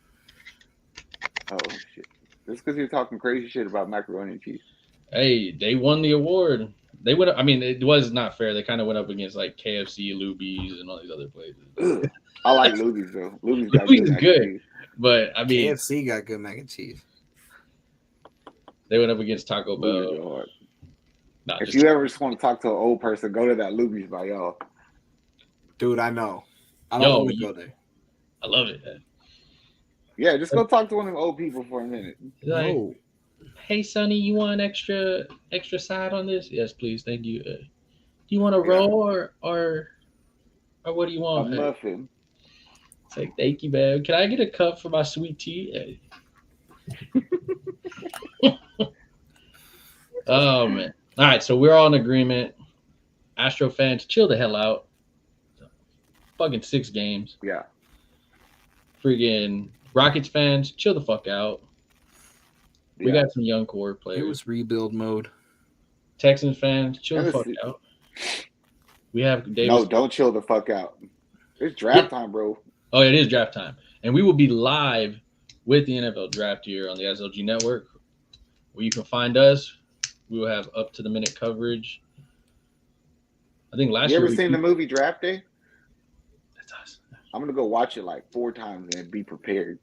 it. Oh shit! Just because you're talking crazy shit about macaroni and cheese. Hey, they won the award. They went. I mean, it was not fair. They kind of went up against like KFC, Luby's, and all these other places. Ugh. I like Luby's though. Luby's got Luby's good. mac and good. cheese. But I mean, KFC got good mac and cheese. they went up against Taco Luby's Bell. are hard. Nah, If just- you ever just want to talk to an old person, go to that Luby's by y'all. Dude, I know. I don't Yo, want to go there. I love it. Man. Yeah, just go talk to one of them old people for a minute. Like, No. hey, Sonny, you want extra side on this? Yes, please. Thank you. Do you want a Yeah. roll or what do you A want? muffin. It's like, thank you, man. Can I get a cup for my sweet tea? Oh, man. All right, so we're all in agreement. Astro fans, chill the hell out. Fucking 6 games. Yeah. Freaking Rockets fans, chill the fuck out. We Yeah. got some young core It players. was rebuild mode. Texans fans, chill the Tennessee- fuck out. We have Davis. No, don't chill the fuck out. It's draft time, bro. Oh, it is draft time. And we will be live with the NFL draft here on the SLG network, where you can find us. We will have up to the minute coverage. I think last You year ever we seen the movie Draft Day? That's us. I'm gonna go watch it like 4 times and be prepared.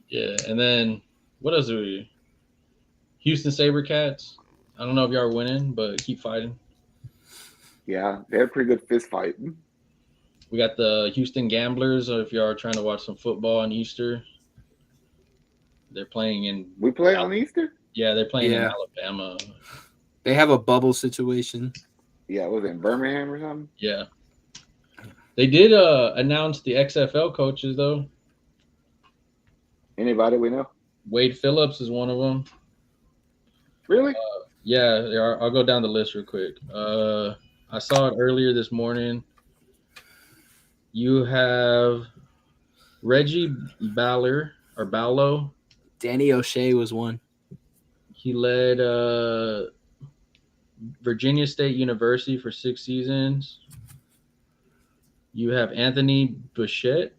Yeah, and then what else do we? Houston SaberCats. I don't know if y'all are winning, but keep fighting. Yeah, they had a pretty good fist fight. We got the Houston Gamblers. If y'all are trying to watch some football on Easter, they're playing in. We play on Easter? Yeah, they're playing in Yeah. Alabama. They have a bubble situation. Yeah, was it in Birmingham or something? Yeah. They did announce the XFL coaches, though. Anybody we know? Wade Phillips is one of them. Really? Yeah, they are. I'll go down the list real quick. I saw it earlier this morning. You have Reggie Ballo. Danny O'Shea was one. He led Virginia State University for 6 seasons. You have Anthony Bouchette,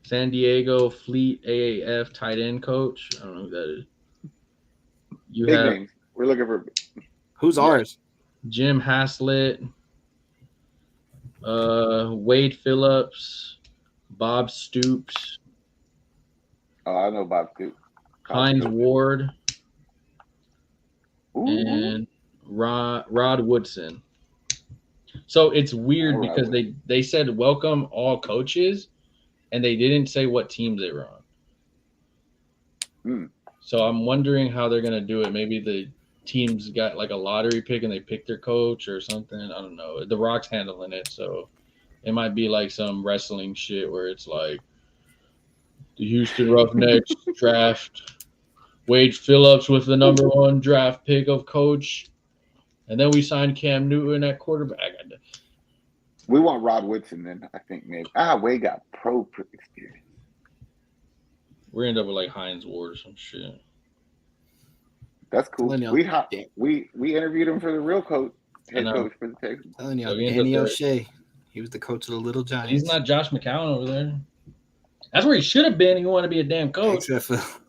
San Diego Fleet AAF tight end coach. I don't know who that is. You Big have names. We're looking for. Who's Yeah. ours? Jim Haslett, Wade Phillips, Bob Stoops, Oh, I know Bob Scoop. Hines Ward, Ooh. and Rod Woodson. So it's weird All right, because they said welcome all coaches, and they didn't say what teams they were on. Hmm. So I'm wondering how they're gonna do it. Maybe the teams got like a lottery pick and they picked their coach or something. I don't know. The Rock's handling it, so It might be like some wrestling shit where it's like the Houston Roughnecks draft Wade Phillips with the number 1 draft pick of coach, and then we signed Cam Newton at quarterback. We want Rod Woodson then, I think, maybe. Wade got pro experience. We're end up with like Hines Ward or some shit. That's cool. We interviewed him for the real coach, head coach for the Texans. Telling you, Danny O'Shea. He was the coach of the Little Giants. He's not Josh McCown over there. That's where he should have been. He wanted to be a damn coach.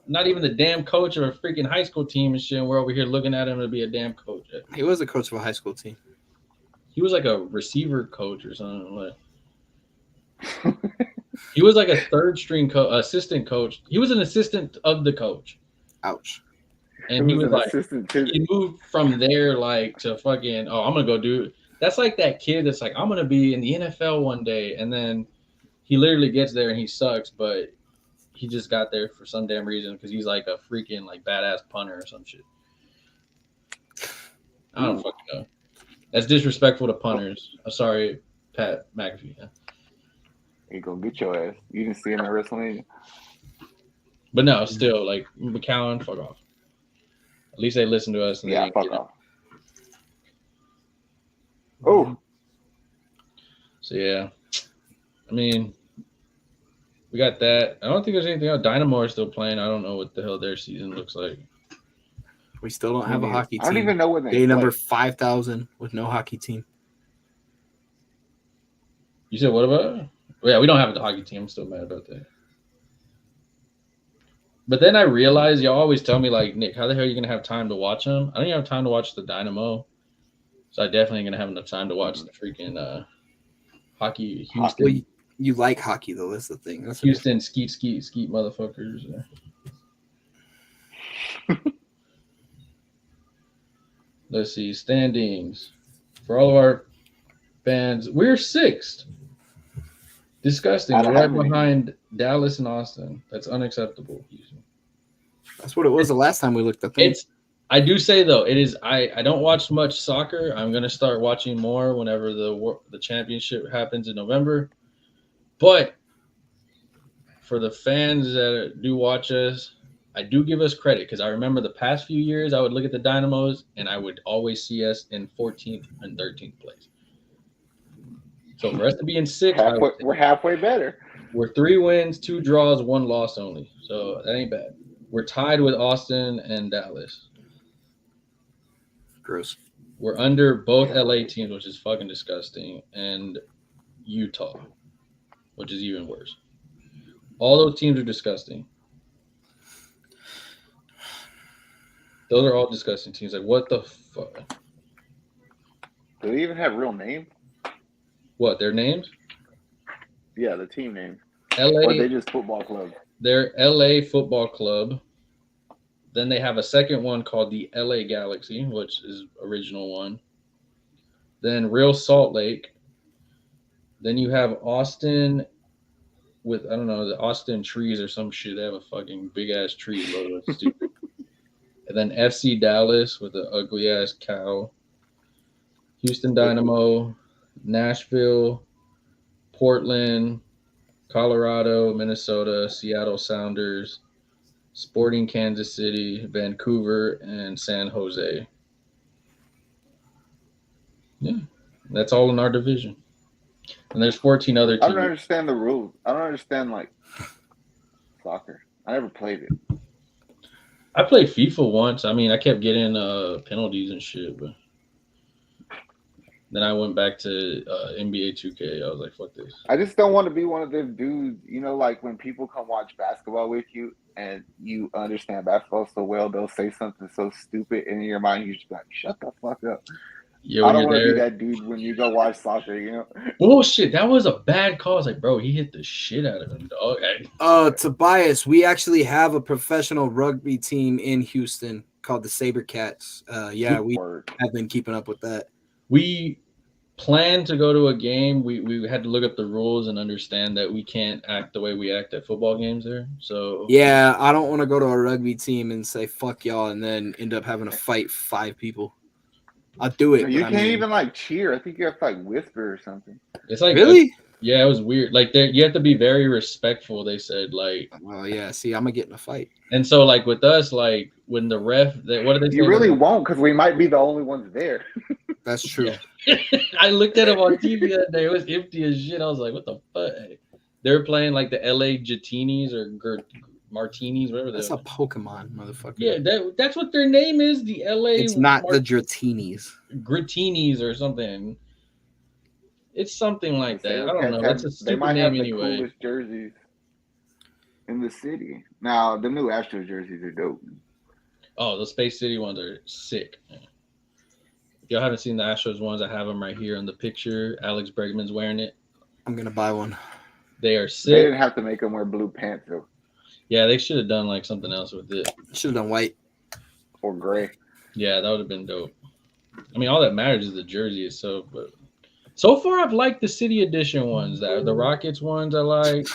Not even the damn coach of a freaking high school team and shit. And we're over here looking at him to be a damn coach. He was a coach of a high school team. He was like a receiver coach or something. He was like a third string assistant coach. He was an assistant of the coach. Ouch. And he was like, he moved from there like to fucking, I'm going to go do it. That's like that kid that's like, I'm going to be in the NFL one day. And then he literally gets there and he sucks, but he just got there for some damn reason because he's like a freaking like badass punter or some shit. I don't fucking know. That's disrespectful to punters. I'm sorry, Pat McAfee. Yeah. He gonna get your ass. You didn't see him at WrestleMania. But no, still, like, McCown, fuck off. At least they listen to us. And yeah, fuck off. Oh. So, yeah. I mean, we got that. I don't think there's anything else. Dynamo are still playing. I don't know what the hell their season looks like. We still don't have a hockey team. I don't even know what they Day number 5,000 with no hockey team. You said what about it? Well, yeah, we don't have a hockey team. I'm still mad about that. But then I realized y'all always tell me, like, Nick, how the hell are you going to have time to watch them? I don't even have time to watch the Dynamo. So I definitely ain't going to have enough time to watch the freaking hockey. Houston. Well, you like hockey, though. That's the thing. That's Houston skeet motherfuckers. Let's see. Standings. For all of our fans, we're 6th. Disgusting. We're right behind Dallas and Austin. That's unacceptable. That's what it was the last time we looked at things. I do say though, it is. I don't watch much soccer. I'm gonna start watching more whenever the championship happens in November. But for the fans that do watch us, I do give us credit because I remember the past few years I would look at the Dynamos and I would always see us in 14th and 13th place. So for us to be in 6th, we're halfway better. We're 3 wins, 2 draws, 1 loss only. So that ain't bad. We're tied with Austin and Dallas. Gross. We're under both LA teams, which is fucking disgusting, and Utah, which is even worse. All those teams are disgusting. Those are all disgusting teams. Like, what the fuck? Do they even have real names? What, their names? Yeah, the team names. LA. Or they just football club? They're LA Football Club. Then they have a second one called the LA Galaxy, which is original one. Then Real Salt Lake. Then you have Austin with, I don't know, the Austin Trees or some shit. They have a fucking big-ass tree logo. It's stupid. And then FC Dallas with an ugly-ass cow. Houston Dynamo, Nashville, Portland, Colorado, Minnesota, Seattle Sounders, Sporting Kansas City, Vancouver, and San Jose. Yeah, that's all in our division. And there's 14 other teams. I don't understand the rules. I don't understand, like, soccer. I never played it. I played FIFA once. I mean, I kept getting penalties and shit, but then I went back to NBA 2K. I was like, fuck this. I just don't want to be one of them dudes, you know, like when people come watch basketball with you and you understand basketball so well, they'll say something so stupid, and in your mind, you're just like, shut the fuck up. Yeah, I don't want to be that dude when you go watch soccer, you know? Bullshit. That was a bad call. I was like, bro, he hit the shit out of him, dog. Tobias, we actually have a professional rugby team in Houston called the SaberCats. We have been keeping up with that. We planned to go to a game. We had to look up the rules and understand that we can't act the way we act at football games there. So yeah, I don't want to go to a rugby team and say fuck y'all and then end up having to fight 5 people. I'll do it. You but I can't mean, even like cheer. I think you have to like whisper or something. It's like really. yeah, it was weird. Like you have to be very respectful. They said like, Well, yeah. See, I'm gonna get in a fight. and so like with us, like when the ref, what did they say? You really won't because we might be the only ones there. That's true. Yeah. I looked at him on TV that day. It was empty as shit. I was like, what the fuck? They were playing like the LA Jatinis or Martinis, whatever. That's a Pokemon, motherfucker. Yeah, that's what their name is. The LA. It's not the Dratinis. Gratinis or something. It's something like that. I don't know. It's a They stupid might name have the anyway. coolest jerseys in the city. Now the new Astros jerseys are dope. Oh, the Space City ones are sick. If y'all haven't seen the Astros ones, I have them right here in the picture. Alex Bregman's wearing it. I'm gonna buy one. They are They sick. didn't have to make them wear blue pants though, Yeah, they should have done like something else with it. Should have done white. or gray. Yeah, that would have been dope. I mean, all that matters is the jersey itself. But so far, I've liked the City Edition ones. The Rockets ones, I like.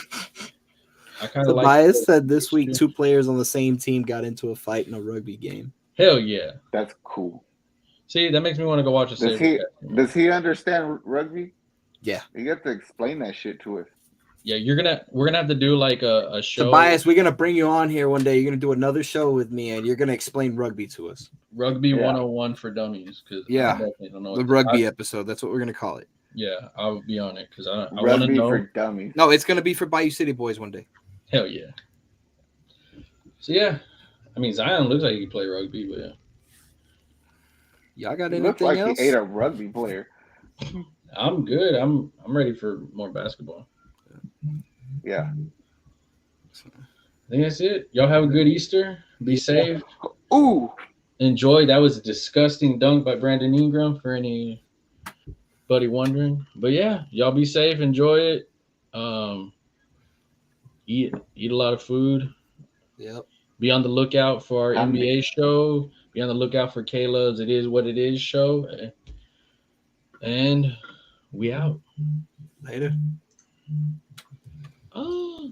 I kind of like. Tobias said this week 2 players on the same team got into a fight in a rugby game. Hell yeah! That's cool. See, that makes me want to go watch a Sabres. Does he understand rugby? Yeah. You have to explain that shit to us. Yeah, we're gonna have to do like a show. Tobias, we're gonna bring you on here one day. You're gonna do another show with me, and you're gonna explain rugby to us. Rugby 101 for dummies. Because Yeah, I definitely don't know the rugby episode. That's what we're gonna call it. Yeah, I'll be on it because I want to Rugby know. for dummies. No, it's gonna be for Bayou City Boys one day. Hell yeah. So yeah, I mean Zion looks like he can play rugby, but yeah. Y'all got He anything looks like else? he ate a rugby player. I'm good. I'm ready for more basketball. Yeah. I think that's it. Y'all have a good Easter. Be safe. Ooh. Enjoy. That was a disgusting dunk by Brandon Ingram for anybody wondering. But yeah, y'all be safe. Enjoy it. Eat a lot of food. Yep. Be on the lookout for our NBA show. Be on the lookout for Caleb's It Is What It Is show. And we out. Later. Oh.